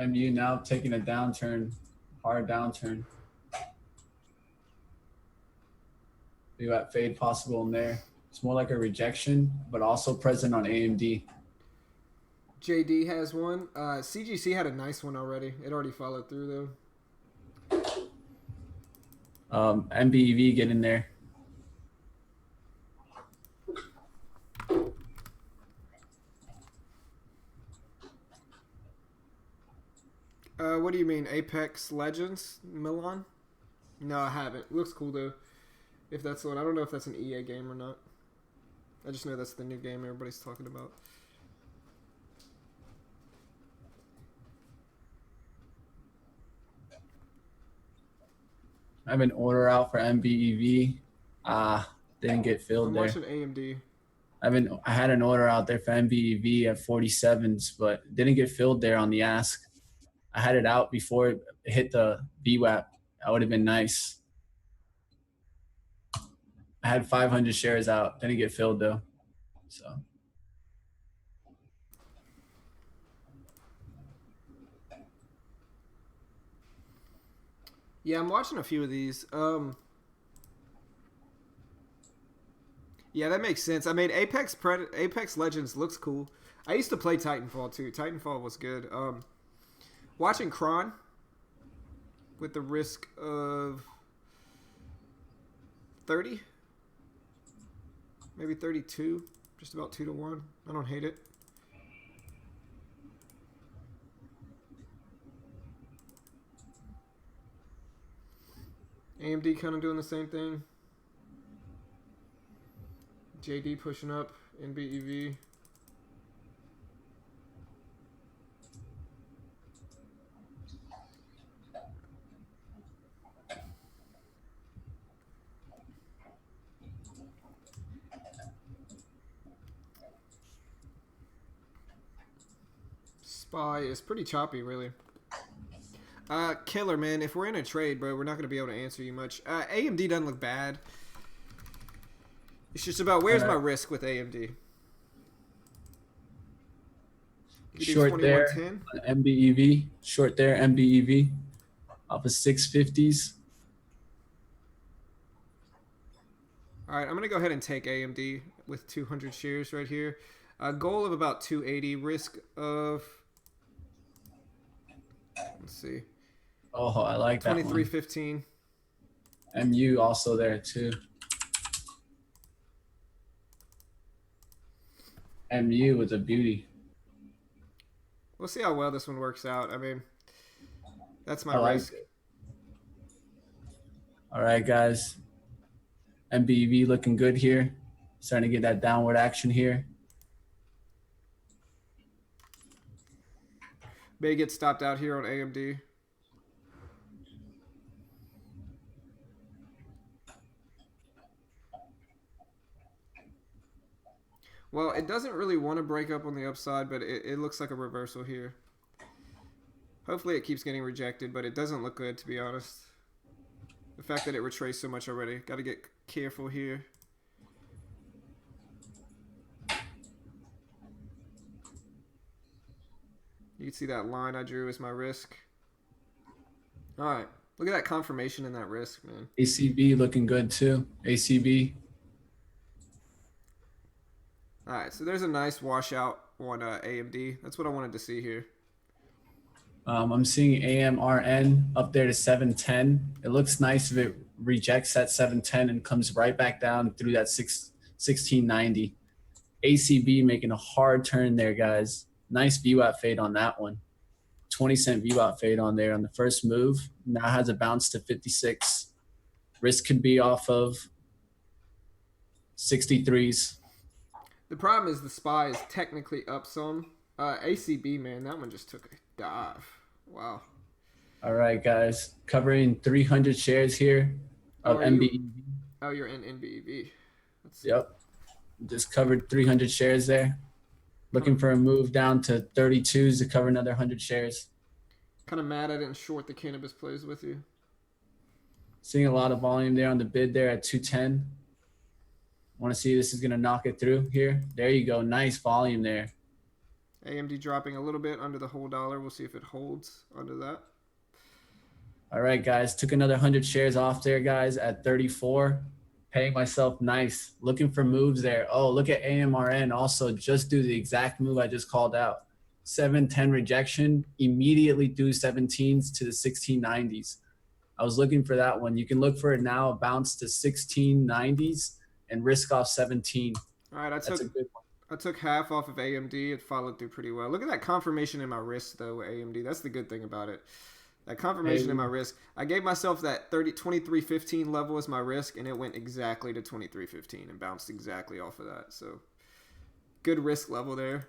MU now taking a downturn, hard downturn. You got fade possible in there. It's more like a rejection, but also present on AMD. JD has one. CGC had a nice one already. It already followed through though. MBEV get in there. What do you mean, Apex Legends, Milan? No, I haven't. Looks cool though. If that's the one, I don't know if that's an EA game or not. I just know that's the new game everybody's talking about. I have an order out for MBEV. Didn't get filled I'm there. watching AMD. I had an order out there for MBEV at 47s, but didn't get filled there on the ask. I had it out before it hit the VWAP. That would have been nice. I had 500 shares out. Didn't get filled though. So Yeah, I'm watching a few of these. Yeah, that makes sense. I mean, Apex Legends looks cool. I used to play Titanfall too. Titanfall was good. Watching Kron with the risk of 30, maybe 32, just about 2 to 1. I don't hate it. AMD kind of doing the same thing. JD pushing up in BEV. SPY is pretty choppy, really. Killer, man. If we're in a trade, bro, we're not going to be able to answer you much. AMD doesn't look bad. It's just about where's my risk with AMD. Short there, MBEV. Short there, MBEV. Off of 650s. All right, I'm going to go ahead and take AMD with 200 shares right here. Goal of about 280. Risk of, let's see. Oh, I like that one. 23.15. MU also there too. MU was a beauty. We'll see how well this one works out. I mean, that's my risk. It. All right, guys. MBEV looking good here. Starting to get that downward action here. May get stopped out here on AMD. Well, it doesn't really want to break up on the upside, but it looks like a reversal here. Hopefully it keeps getting rejected, but it doesn't look good, to be honest. The fact that it retraced so much already. Got to get careful here. You can see that line I drew as my risk. All right. Look at that confirmation in that risk, man. ACB looking good too. ACB. All right. So there's a nice washout on AMD. That's what I wanted to see here. I'm seeing AMRN up there to 710. It looks nice if it rejects that 710 and comes right back down through that 1690. ACB making a hard turn there, guys. Nice VWAP fade on that one. 20-cent VWAP fade on there on the first move. Now has a bounce to 56. Risk could be off of 63s. The problem is the SPY is technically up some. ACB, man, that one just took a dive. Wow. All right, guys. Covering 300 shares here of MBEV. Oh, you're in NBEV. Yep. Just covered 300 shares there. Looking for a move down to 32s to cover another 100 shares. Kind of mad I didn't short the cannabis plays with you. Seeing a lot of volume there on the bid there at 210. Want to see this is going to knock it through here. There you go. Nice volume there. AMD dropping a little bit under the whole dollar. We'll see if it holds under that. All right, guys. Took another 100 shares off there, guys, at 34. Paying myself nice. Looking for moves there. Oh, look at AMRN. Also, just do the exact move I just called out. 710 rejection. Immediately do 17s to the 1690s. I was looking for that one. You can look for it now. Bounce to 1690s and risk off 17. All right, that's a good one. I took half off of AMD. It followed through pretty well. Look at that confirmation in my wrist, though, AMD. That's the good thing about it. That confirmation in my risk. I gave myself that 23.15 level as my risk, and it went exactly to 23.15 and bounced exactly off of that. So, good risk level there.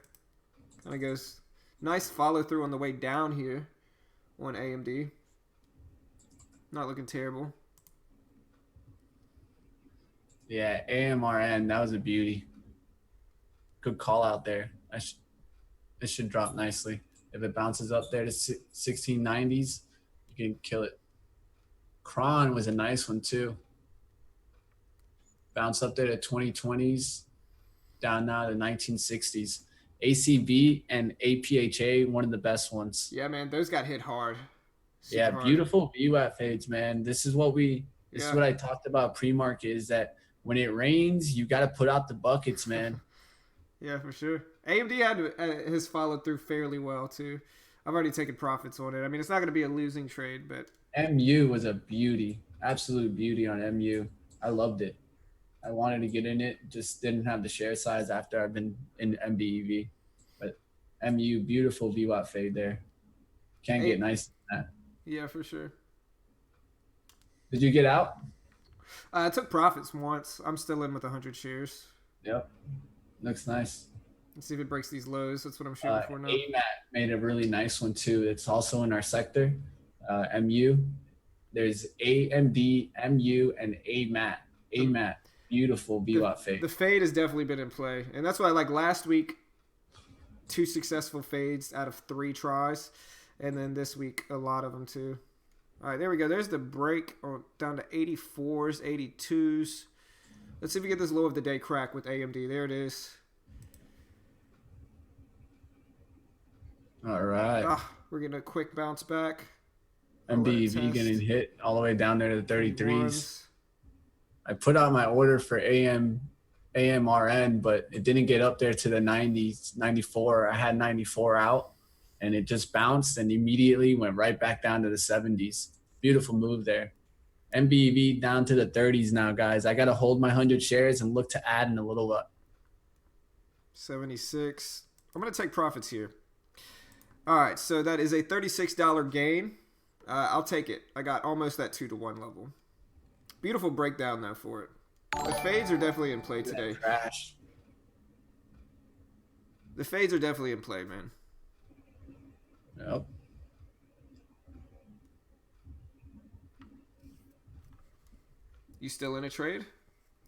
Kind of goes nice follow through on the way down here on AMD. Not looking terrible. Yeah, AMRN, that was a beauty. Good call out there. It should drop nicely. If it bounces up there to 1690s, you can kill it. Kron was a nice one too. Bounce up there to 2020s, down now to 1960s. ACB and APHA, one of the best ones. Yeah, man, those got hit hard, Yeah, super hard. beautiful VWAP fades, man. This is Yeah, what I talked about pre-market is that when it rains, you got to put out the buckets, man. yeah, for sure. AMD has followed through fairly well too. I've already taken profits on it. I mean, it's not going to be a losing trade, but MU was a beauty, absolute beauty on MU. I loved it. I wanted to get in it, just didn't have the share size after I've been in MBEV. But MU, beautiful VWAP fade there. Can't get a nice than that. yeah, for sure. Did you get out? I took profits once. I'm still in with 100 shares. Yep. Looks nice. Let's see if it breaks these lows. That's what I'm shooting for now. AMAT made a really nice one too. It's also in our sector. MU. There's AMD, MU, and AMAT. AMAT. Beautiful VWAP fade. The fade has definitely been in play, and that's why like last week, 2 successful fades out of 3 tries, and then this week a lot of them too. All right, there we go. There's the break down to 84s, 82s. Let's see if we get this low of the day crack with AMD. There it is. All right. We're getting a quick bounce back. MBEV getting hit all the way down there to the 33s. I put out my order for AMRN, but it didn't get up there to the 90s, 94. I had 94 out, and it just bounced and immediately went right back down to the 70s. Beautiful move there. MBEV down to the 30s now, guys. I got to hold my 100 shares and look to add in a little 76. I'm going to take profits here. All right, so that is a $36 gain. I'll take it. I got almost that 2-to-1 level. Beautiful breakdown, though, for it. The fades are definitely in play today. Crash. The fades are definitely in play, man. Yep. You still in a trade?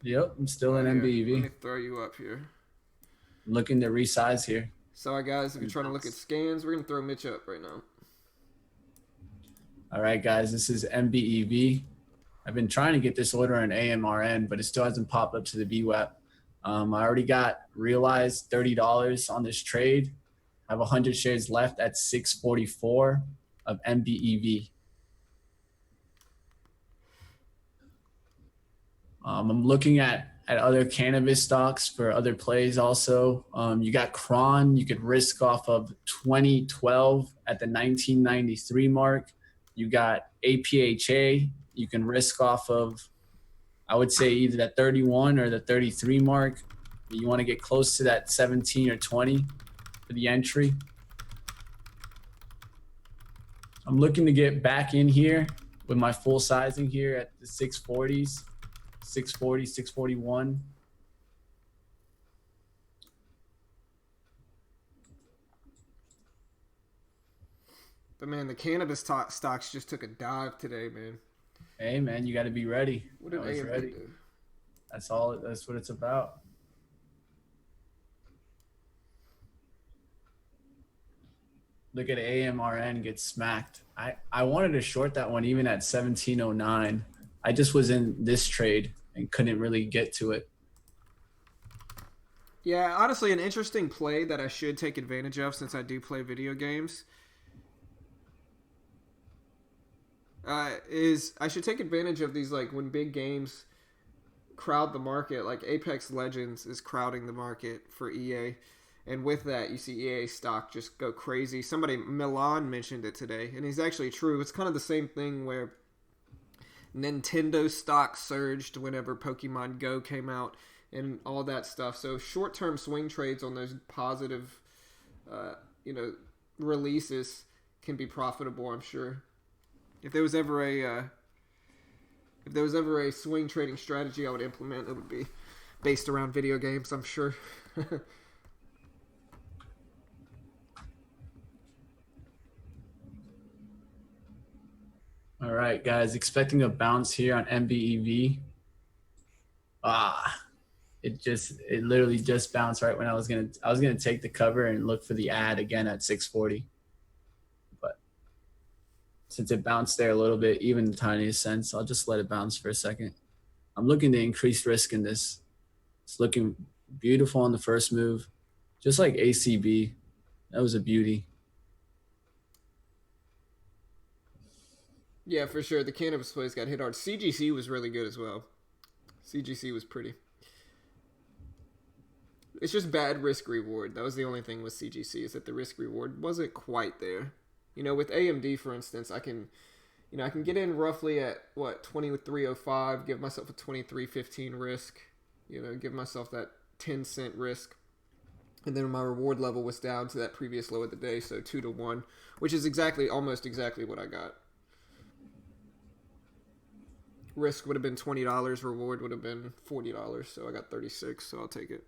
Yep, I'm still in MBEV. Let me throw you up here. Looking to resize here. Sorry, guys. If you're trying to look at scans, we're going to throw Mitch up right now. All right, guys. This is MBEV. I've been trying to get this order on AMRN, but it still hasn't popped up to the VWAP. I already got realized $30 on this trade. I have 100 shares left at 644 of MBEV. I'm looking at other cannabis stocks for other plays also. You got Kron. You could risk off of 2012 at the 1993 mark. You got APHA. You can risk off of, I would say, either that 31 or the 33 mark. You want to get close to that 17 or 20 for the entry. I'm looking to get back in here with my full sizing here at the 640s, 640, 641. But, man, the cannabis stocks just took a dive today, man. Hey, man, you got to be ready. What did AMD ready. do? That's all. That's what it's about. Look at AMRN get smacked. I wanted to short that one even at 1709. I just was in this trade and couldn't really get to it. Yeah, honestly, an interesting play that I should take advantage of since I do play video games is I should take advantage of these, like, when big games crowd the market. Like Apex Legends is crowding the market for EA. And with that, you see EA stock just go crazy. Somebody, Milan, mentioned it today, and he's actually true. It's kind of the same thing where Nintendo stock surged whenever Pokemon Go came out and all that stuff. So short-term swing trades on those positive, releases can be profitable, I'm sure. If there was ever a swing trading strategy I would implement, it would be based around video games, I'm sure. All right, guys, expecting a bounce here on MBEV. Ah, it literally just bounced right when I was gonna take the cover and look for the ad again at 640. But since it bounced there a little bit, even the tiniest sense, I'll just let it bounce for a second. I'm looking to increase risk in this. It's looking beautiful on the first move, just like ACB. That was a beauty. Yeah, for sure. The cannabis plays got hit hard. CGC was really good as well. CGC was pretty. It's just bad risk reward. That was the only thing with CGC is that the risk reward wasn't quite there. With AMD for instance, I can get in roughly at what 2305, give myself a 2315 risk, give myself that 10-cent risk. And then my reward level was down to that previous low of the day, so 2 to 1, which is almost exactly what I got. Risk would have been $20, reward would have been $40, so I got 36, so I'll take it.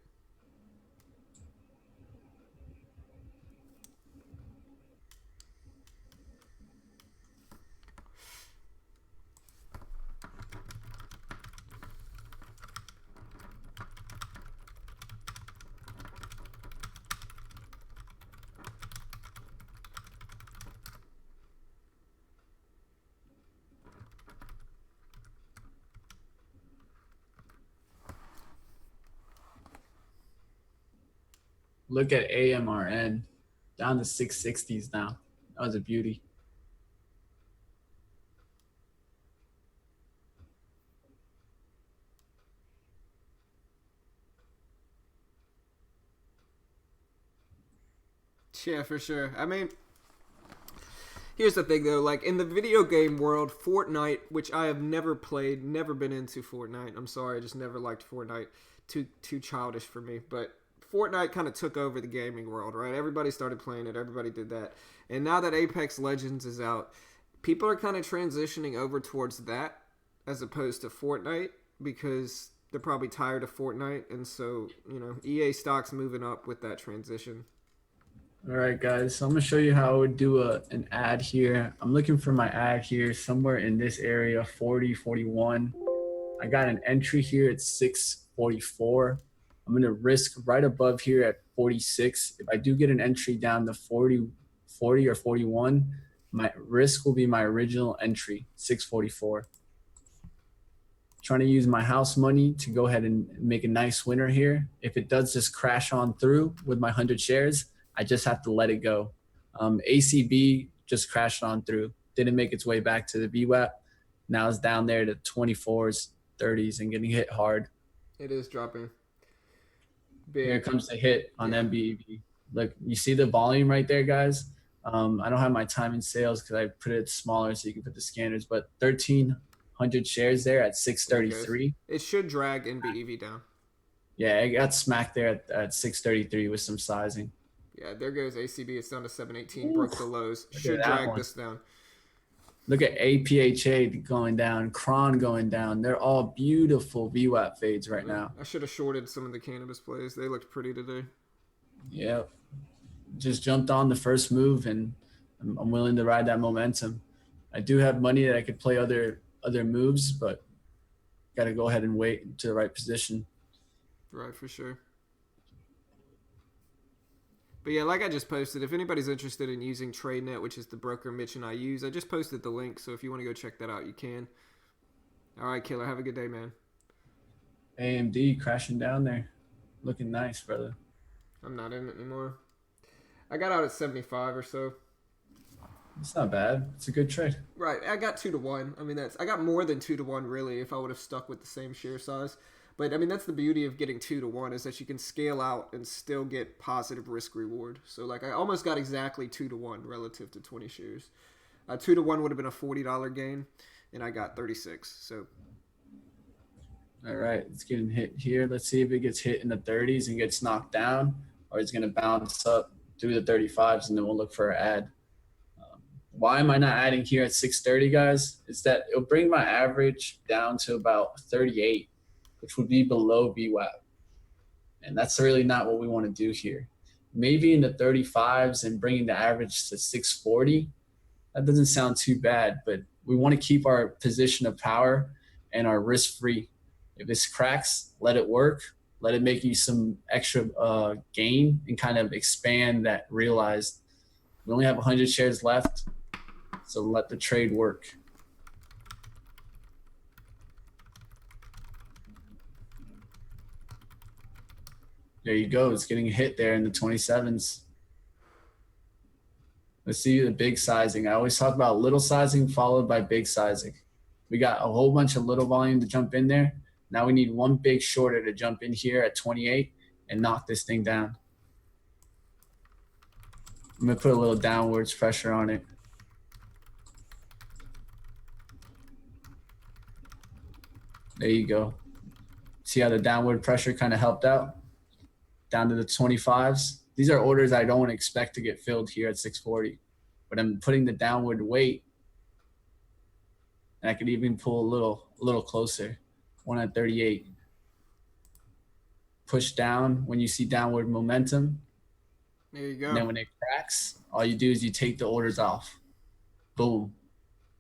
Look at AMRN down to 660s now. That was a beauty. Yeah, for sure. Here's the thing though, like in the video game world, Fortnite, which I have never played, never been into Fortnite. I'm sorry, I just never liked Fortnite. Too childish for me. But Fortnite kind of took over the gaming world, right? Everybody started playing it, everybody did that. And now that Apex Legends is out, people are kind of transitioning over towards that as opposed to Fortnite because they're probably tired of Fortnite, and so, EA stock's moving up with that transition. All right, guys. So I'm gonna show you how I would do an ad here. I'm looking for my ad here somewhere in this area, 40, 41. I got an entry here at 644. I'm gonna risk right above here at 46. If I do get an entry down to 40, 40 or 41, my risk will be my original entry, 644. Trying to use my house money to go ahead and make a nice winner here. If it does just crash on through with my 100 shares, I just have to let it go. ACB just crashed on through, didn't make its way back to the VWAP. Now it's down there to 24s, 30s, and getting hit hard. It is dropping. Big. Here comes the hit on MBEV. Look, you see the volume right there, guys? I don't have my time in sales because I put it smaller so you can put the scanners, but 1,300 shares there at 633. It should drag NBEV down. Yeah, it got smacked there at 633 with some sizing. Yeah, there goes ACB. It's down to 718. Broke the lows. Should drag one. This down. Look at APHA going down, Cron going down. They're all beautiful VWAP fades right now. I should have shorted some of the cannabis plays. They looked pretty today. Yep. Just jumped on the first move, and I'm willing to ride that momentum. I do have money that I could play other moves, but got to go ahead and wait to the right position. Right, for sure. But yeah, like I just posted, if anybody's interested in using TradeNet, which is the broker Mitch and I use, I just posted the link, so if you want to go check that out, you can. All right, Killer, have a good day, man. AMD crashing down there. Looking nice, brother. I'm not in it anymore. I got out at 75 or so. It's not bad. It's a good trade. Right, I got 2 to 1. I got more than 2 to 1, really, if I would have stuck with the same share size. But, that's the beauty of getting 2 to 1 is that you can scale out and still get positive risk reward. So, I almost got exactly 2 to 1 relative to 20 shares. 2 to 1 would have been a $40 gain, and I got 36. So, all right, it's getting hit here. Let's see if it gets hit in the 30s and gets knocked down, or it's going to bounce up through the 35s, and then we'll look for an ad. Why am I not adding here at 630, guys? Is that it'll bring my average down to about 38. Which would be below VWAP. And that's really not what we want to do here. Maybe in the 35s and bringing the average to 640, that doesn't sound too bad, but we want to keep our position of power and our risk-free. If this cracks, let it work. Let it make you some extra gain and kind of expand that realized. We only have 100 shares left, so let the trade work. There you go. It's getting hit there in the 27s. Let's see the big sizing. I always talk about little sizing followed by big sizing. We got a whole bunch of little volume to jump in there. Now we need one big shorter to jump in here at 28 and knock this thing down. I'm going to put a little downwards pressure on it. There you go. See how the downward pressure kind of helped out? Down to the 25s. These are orders I don't expect to get filled here at 640. But I'm putting the downward weight. And I could even pull a little closer. One at 38. Push down when you see downward momentum. There you go. And then when it cracks, all you do is you take the orders off. Boom.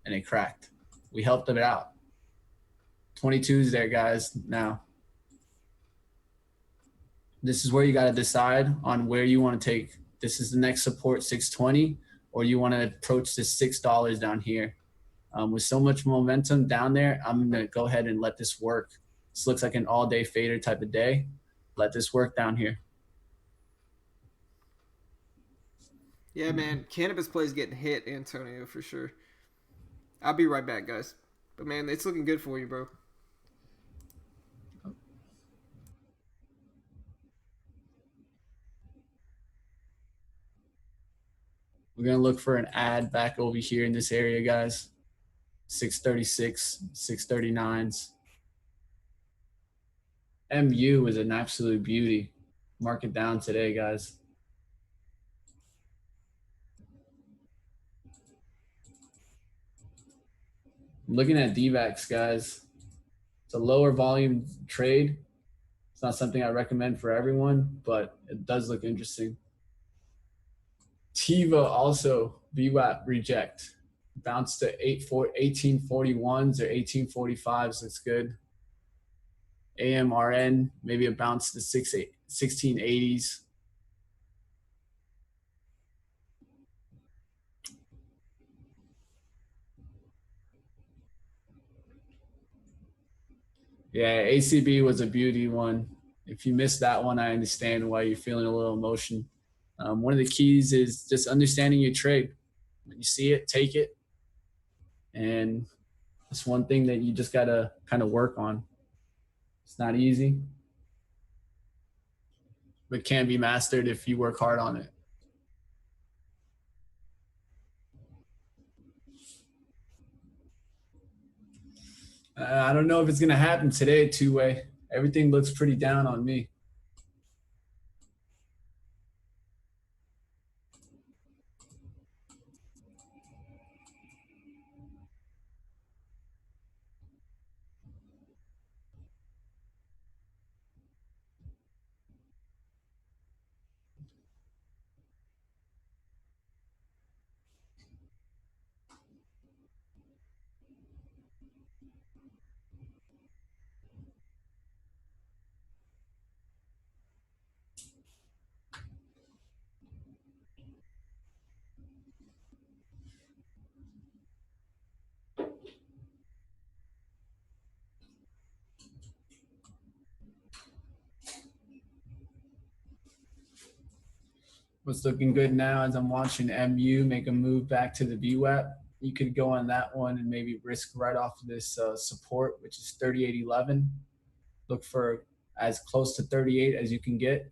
And it cracked. We helped it out. 22s there, guys, now. This is where you got to decide on where you want to take. This is the next support, 620, or you want to approach this $6 down here. With so much momentum down there, I'm going to go ahead and let this work. This looks like an all-day fader type of day. Let this work down here. Yeah, man. Cannabis plays getting hit, Antonio, for sure. I'll be right back, guys. But, man, it's looking good for you, bro. We're going to look for an ad back over here in this area, guys. 636, 639s. MU is an absolute beauty. Mark it down today, guys. I'm looking at DVAX, guys. It's a lower volume trade. It's not something I recommend for everyone, but it does look interesting. Tiva also, VWAP reject. Bounced to 1841s or 1845s. Looks good. AMRN, maybe a bounce to 1680s. Yeah, ACB was a beauty one. If you missed that one, I understand why you're feeling a little emotion. One of the keys is just understanding your trade. When you see it, take it. And it's one thing that you just got to kind of work on. It's not easy, but can be mastered if you work hard on it. I don't know if it's going to happen today, two-way. Everything looks pretty down on me. What's looking good now as I'm watching MU make a move back to the VWAP. You could go on that one and maybe risk right off of this support, which is 38.11. Look for as close to 38 as you can get.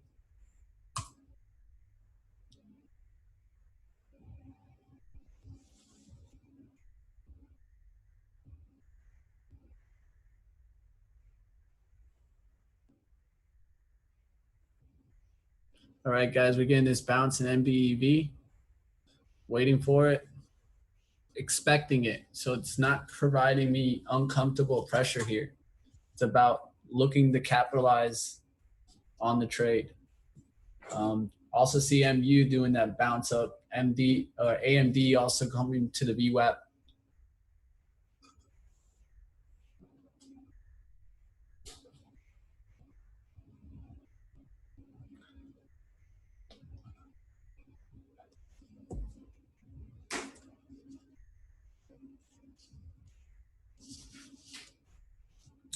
All right, guys, we're getting this bounce in MBEV. Waiting for it, expecting it. So it's not providing me uncomfortable pressure here. It's about looking to capitalize on the trade. Also see MU doing that bounce up. AMD also coming to the VWAP.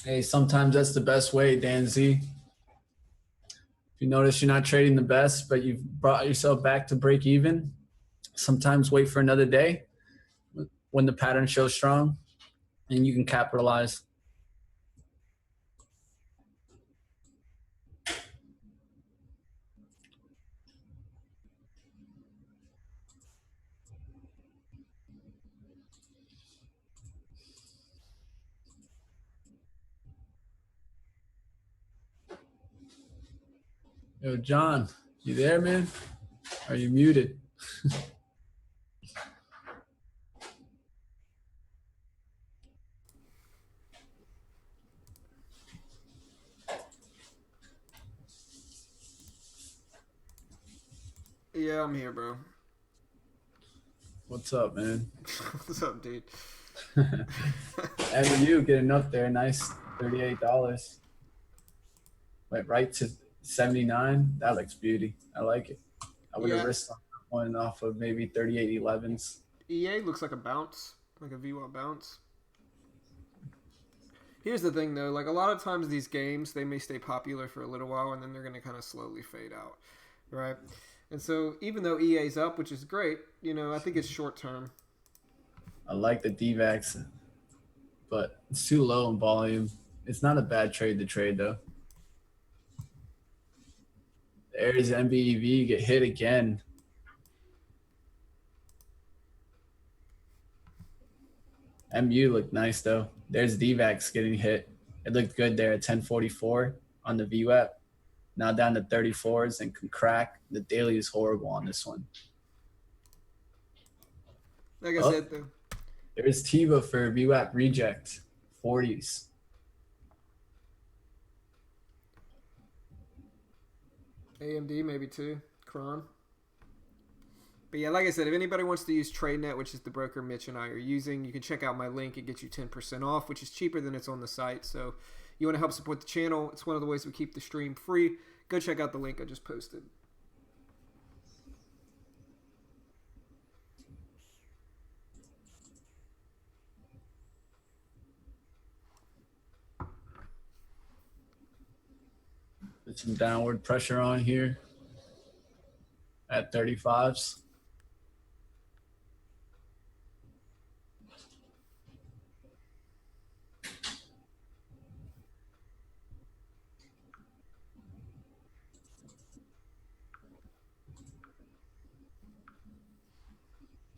Hey, sometimes that's the best way, Dan Z. If you notice you're not trading the best, but you've brought yourself back to break even, sometimes wait for another day when the pattern shows strong and you can capitalize. Yo, John, you there, man? Are you muted? Yeah, I'm here, bro. What's up, man? What's up, dude? And you getting up there, nice $38. Went right to 79. That looks beauty. I like it. I would have Yeah, risked on one off of maybe 38.11s. EA looks like a bounce, like a VWAP bounce. Here's the thing, though. Like, a lot of times these games, they may stay popular for a little while, and then they're going to kind of slowly fade out, right? And so, even though EA's up, which is great, I think it's short term. I like the DVAX, but it's too low in volume. It's not a bad trade to trade, though. There's MBEV get hit again. MU looked nice, though. There's DVAX getting hit. It looked good there at 1044 on the VWAP. Now down to 34s and can crack. The daily is horrible on this one. Like I Oh, said, though, there's Tiva for VWAP reject, 40s. AMD maybe too. Cron. But yeah, like I said, if anybody wants to use TradeNet, which is the broker Mitch and I are using, you can check out my link. It gets you 10% off, which is cheaper than it's on the site. So you want to help support the channel. It's one of the ways we keep the stream free. Go check out the link I just posted. Put some downward pressure on here at 35s.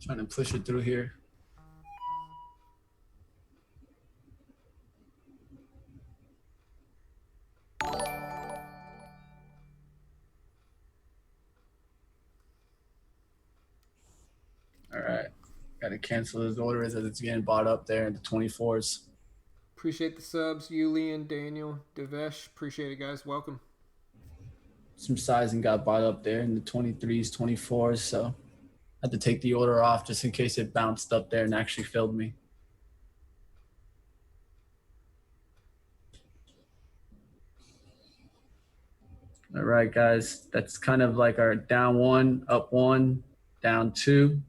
Trying to push it through here. All right. Got to cancel his order as it's getting bought up there in the 24s. Appreciate the subs, Yulian, Daniel, Devesh. Appreciate it, guys. Welcome. Some sizing got bought up there in the 23s, 24s. So I had to take the order off just in case it bounced up there and actually filled me. All right, guys. That's kind of like our down one, up one, down two,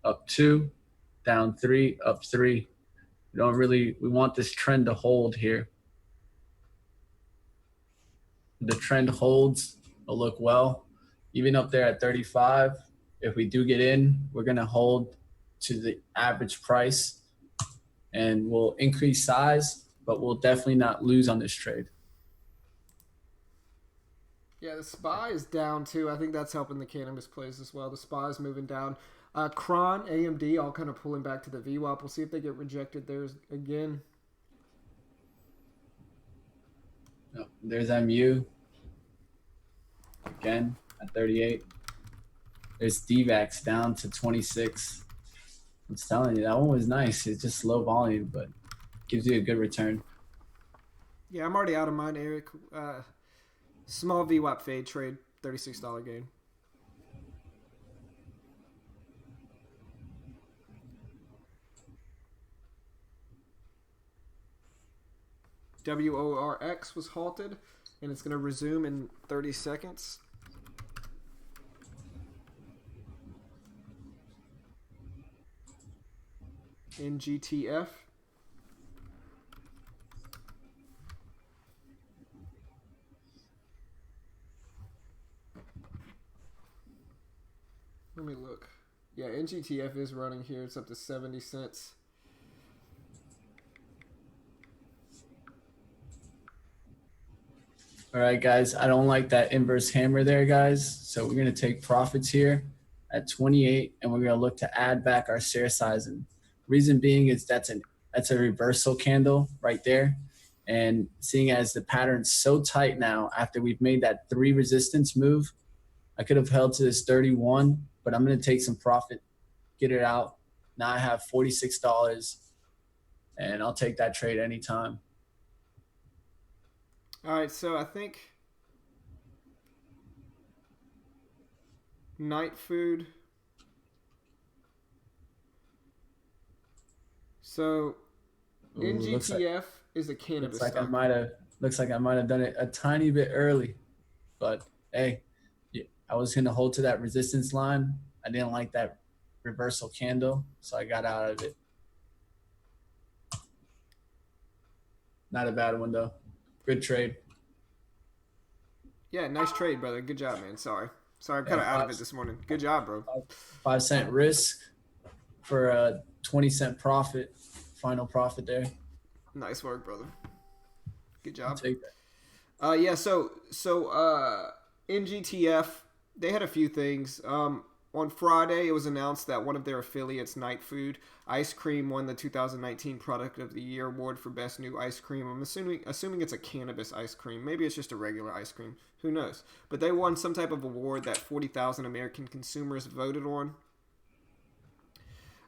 up two, down three, up three. We want this trend to hold here. The trend holds, it'll look well. Even up there at 35, if we do get in, we're going to hold to the average price and we'll increase size, but we'll definitely not lose on this trade. Yeah, the SPY is down too. I think that's helping the cannabis plays as well. The SPY is moving down. Cron, AMD, all kind of pulling back to the VWAP. We'll see if they get rejected there again. Oh, there's MU again at 38. There's DVAX down to 26. I'm telling you, that one was nice. It's just low volume, but gives you a good return. Yeah, I'm already out of mine, Eric. Small VWAP fade trade, $36 gain. WORX was halted, and it's going to resume in 30 seconds. In GTF. NGTF is running here. It's up to 70 cents. All right, guys. I don't like that inverse hammer there, guys. So we're going to take profits here at 28, and we're going to look to add back our share size. And reason being is that's a reversal candle right there. And seeing as the pattern's so tight now after we've made that 3 resistance move, I could have held to this 31, but I'm going to take some profit, get it out. Now I have $46, and I'll take that trade anytime. All right, so I think night food. So Ooh, NGTF is a cannabis stock. Looks like I might have done it a tiny bit early, but hey, I was gonna hold to that resistance line. I didn't like that reversal candle, so I got out of it. Not a bad one though. Good trade. Yeah, nice trade, brother. Good job, man. Sorry, I'm kind of out of it this morning. Good job, bro. 5-cent risk for a 20-cent profit. Final profit there. Nice work, brother. Good job. I'll take that. Yeah, so NGTF, they had a few things. On Friday, it was announced that one of their affiliates, Night Food Ice Cream, won the 2019 Product of the Year award for Best New Ice Cream. I'm assuming it's a cannabis ice cream. Maybe it's just a regular ice cream. Who knows? But they won some type of award that 40,000 American consumers voted on.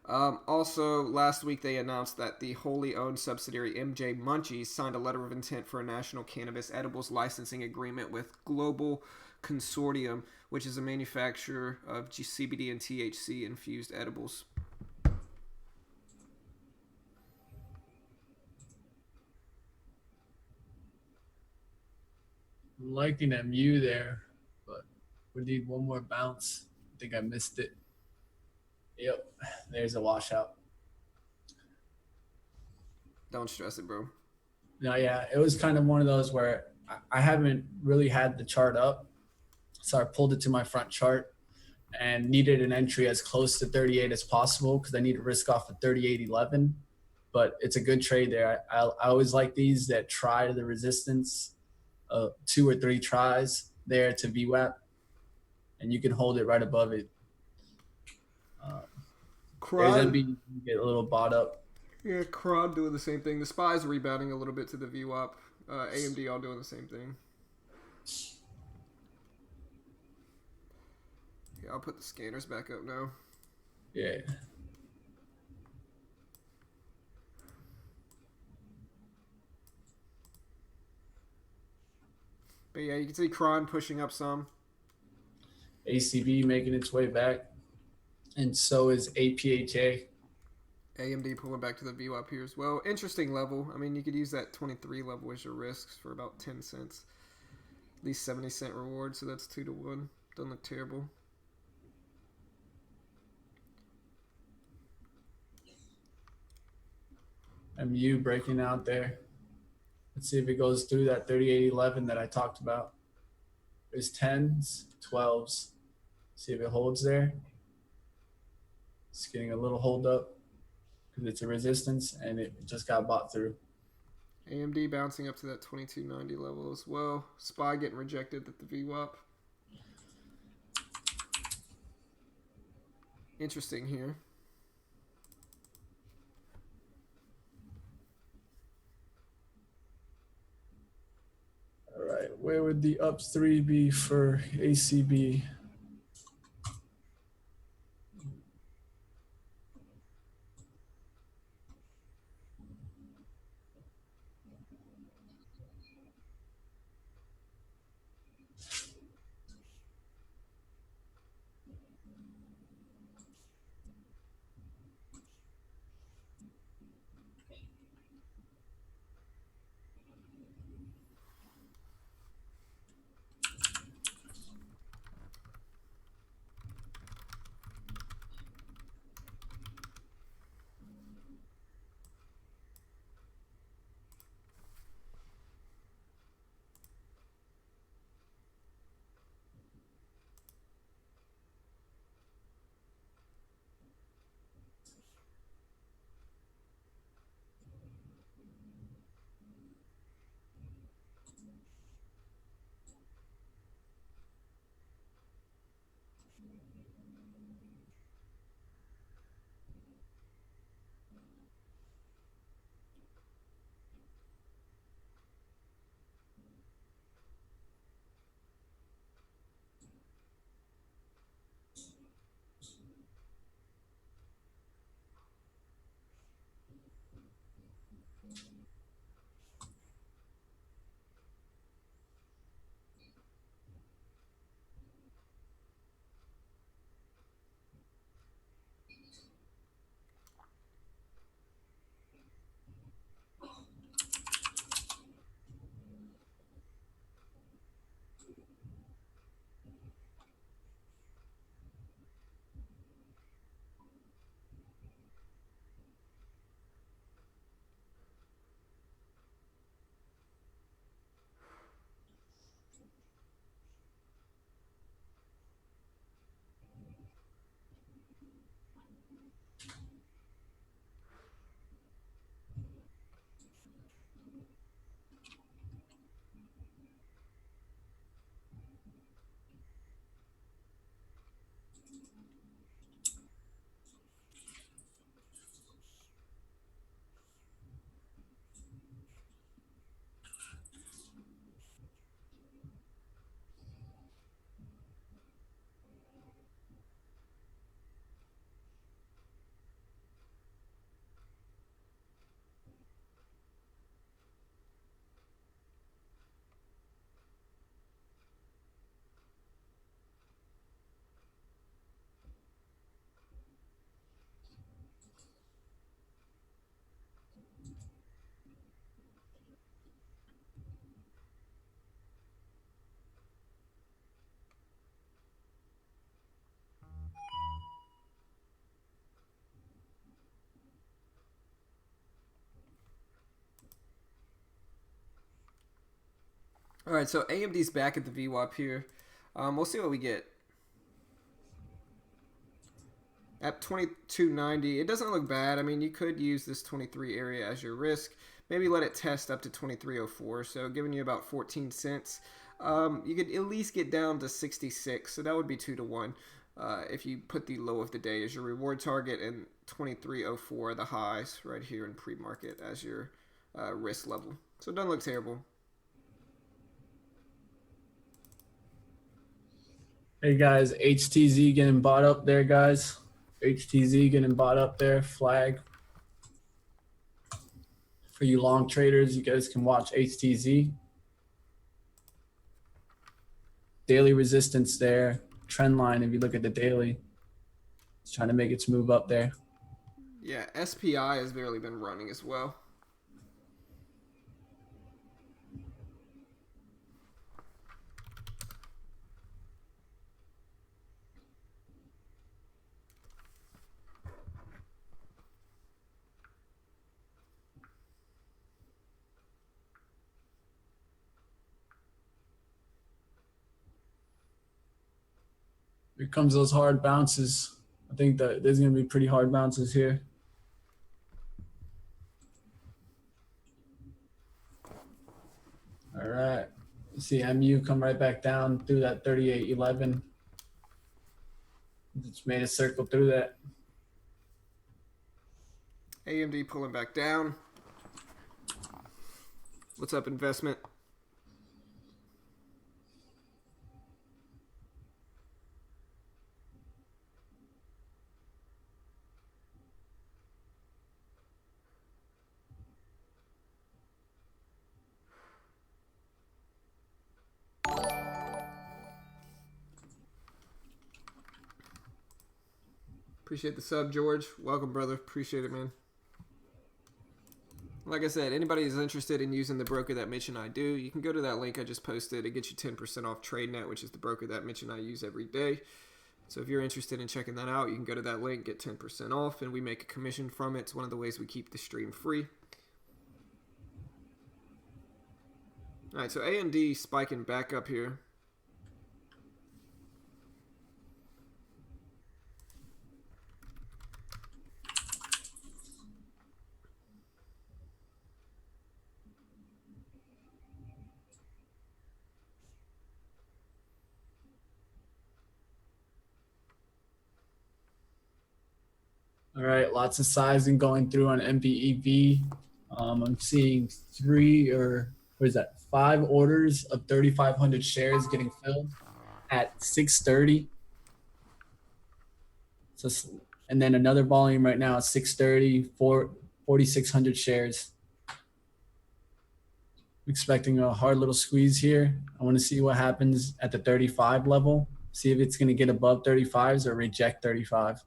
Also, last week they announced that the wholly owned subsidiary MJ Munchies signed a letter of intent for a national cannabis edibles licensing agreement with Global Consortium, which is a manufacturer of CBD and THC infused edibles. I'm liking that Mew there, but we need one more bounce. I think I missed it. Yep, there's a washout. Don't stress it, bro. No, yeah, it was kind of one of those where I haven't really had the chart up, so I pulled it to my front chart and needed an entry as close to 38 as possible because I need to risk off of 38.11. But it's a good trade there. I always like these that try the resistance, 2 or 3 tries there to VWAP, and you can hold it right above it. There's MB, you get a little bought up. Yeah, CROD doing the same thing. The SPY's rebounding a little bit to the VWAP. AMD all doing the same thing. Yeah, I'll put the scanners back up now. Yeah. But yeah, you can see Cron pushing up some. ACB making its way back. And so is APHA. AMD pulling back to the VWAP here as well. Interesting level. I mean, you could use that 23 level as your risks for about 10 cents. At least 70-cent reward, so that's 2 to 1. Doesn't look terrible. MU breaking out there. Let's see if it goes through that 38.11 that I talked about. There's 10s, 12s. See if it holds there. It's getting a little hold up because it's a resistance and it just got bought through. AMD bouncing up to that 2290 level as well. SPY getting rejected at the VWAP. Interesting here. All right, where would the ups 3 be for ACB? All right, so AMD's back at the VWAP here. We'll see what we get. At 2290, it doesn't look bad. I mean, you could use this 23 area as your risk. Maybe let it test up to 2304, so giving you about 14 cents. You could at least get down to 66, so that would be 2 to 1 if you put the low of the day as your reward target and 2304 the highs right here in pre-market as your risk level. So it doesn't look terrible. Hey guys, HTZ getting bought up there, guys. HTZ getting bought up there. Flag. For you long traders, you guys can watch HTZ. Daily resistance there. Trend line, if you look at the daily, it's trying to make its move up there. Yeah, SPI has barely been running as well. Here comes those hard bounces. I think that there's going to be pretty hard bounces here. All right. You see MU come right back down through that 38.11. Just made a circle through that. AMD pulling back down. What's up, investment? Appreciate the sub, George. Welcome, brother. Appreciate it, man. Like I said, anybody is interested in using the broker that Mitch and I do, you can go to that link I just posted. It gets you 10% off TradeNet, which is the broker that Mitch and I use every day. So if you're interested in checking that out, you can go to that link, get 10% off, and we make a commission from it. It's one of the ways we keep the stream free. All right, so AMD spiking back up here. All right, lots of sizing going through on MBEV. I'm seeing 5 orders of 3,500 shares getting filled at 6:30. So, and then another volume right now at 6:30 for 4,600 shares. Expecting a hard little squeeze here. I want to see what happens at the 35 level. See if it's going to get above 35s or reject 35.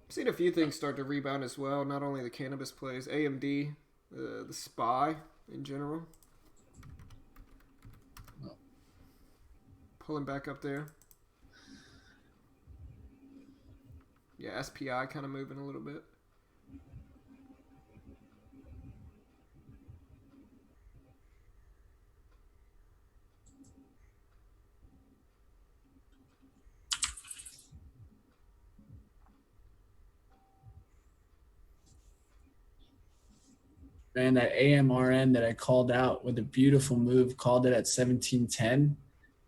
I've seen a few things start to rebound as well. Not only the cannabis plays, AMD, the SPY in general. Pulling back up there. Yeah, SPI kind of moving a little bit. Man, that AMRN that I called out with a beautiful move, called it at 1710.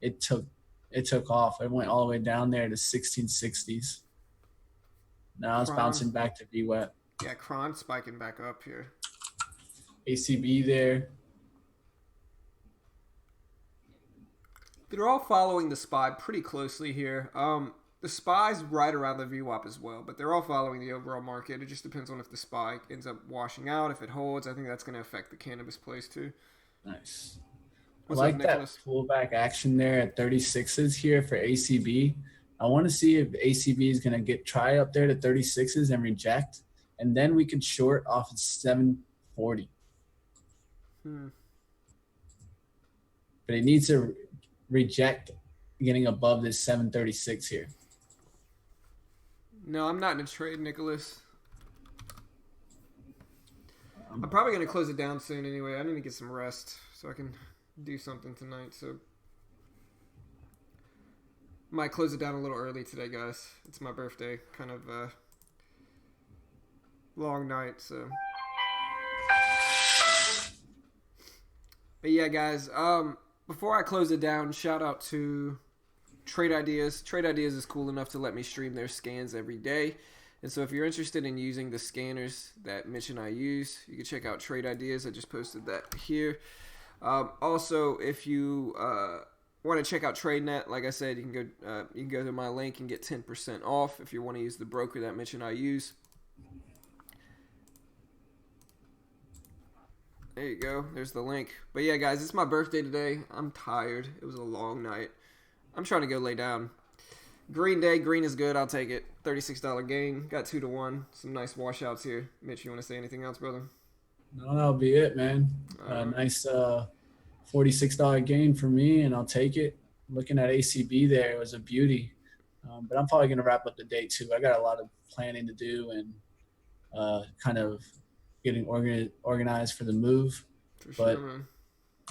It took off. It went all the way down there to 1660s. Now it's bouncing back to VWAP. Yeah, Cron spiking back up here. ACB there. They're all following the SPY pretty closely here. The SPY's right around the VWAP as well, but they're all following the overall market. It just depends on if the SPY ends up washing out. If it holds, I think that's going to affect the cannabis plays too. Nice. What's I like up, that Nicholas? pullback action there at 36s here for ACB. I want to see if ACB is going to try up there to 36s and reject, and then we could short off at 740. But it needs to reject getting above this 736 here. No, I'm not in a trade, Nicholas. I'm probably gonna close it down soon anyway. I need to get some rest so I can do something tonight. So might close it down a little early today, guys. It's my birthday, kind of long night. So, but yeah, guys. Before I close it down, shout out to Trade Ideas. Trade Ideas is cool enough to let me stream their scans every day. And so if you're interested in using the scanners that Mitch and I use, you can check out Trade Ideas. I just posted that here. Also, if you want to check out TradeNet, like I said, you can go to my link and get 10% off if you want to use the broker that Mitch and I use. There you go. There's the link. But yeah, guys, it's my birthday today. I'm tired. It was a long night. I'm trying to go lay down. Green Day. Green is good. I'll take it. $36 gain. Got 2-1. Some nice washouts here. Mitch, you want to say anything else, brother? No, that'll be it, man. Nice $46 gain for me, and I'll take it. Looking at ACB there, it was a beauty. But I'm probably going to wrap up the day too. I got a lot of planning to do and kind of getting organized for the move. For but sure, man.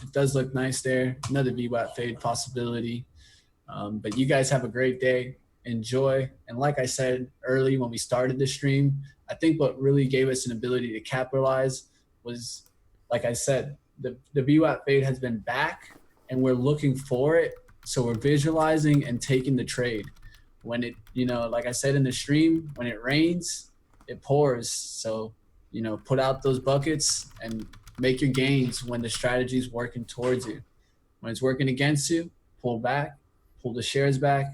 It does look nice there. Another VWAP fade possibility. But you guys have a great day. Enjoy. And like I said early when we started the stream, I think what really gave us an ability to capitalize was, like I said, the VWAP fade has been back and we're looking for it. So we're visualizing and taking the trade. When it, like I said in the stream, when it rains, it pours. So, put out those buckets and make your gains when the strategy is working towards you. When it's working against you, pull back, pull the shares back,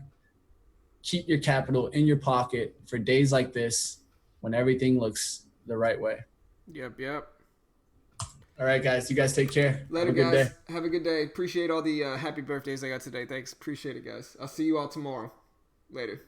keep your capital in your pocket for days like this when everything looks the right way. Yep. All right, guys. You guys take care. Later, guys. Have a good day. Appreciate all the happy birthdays I got today. Thanks. Appreciate it, guys. I'll see you all tomorrow. Later.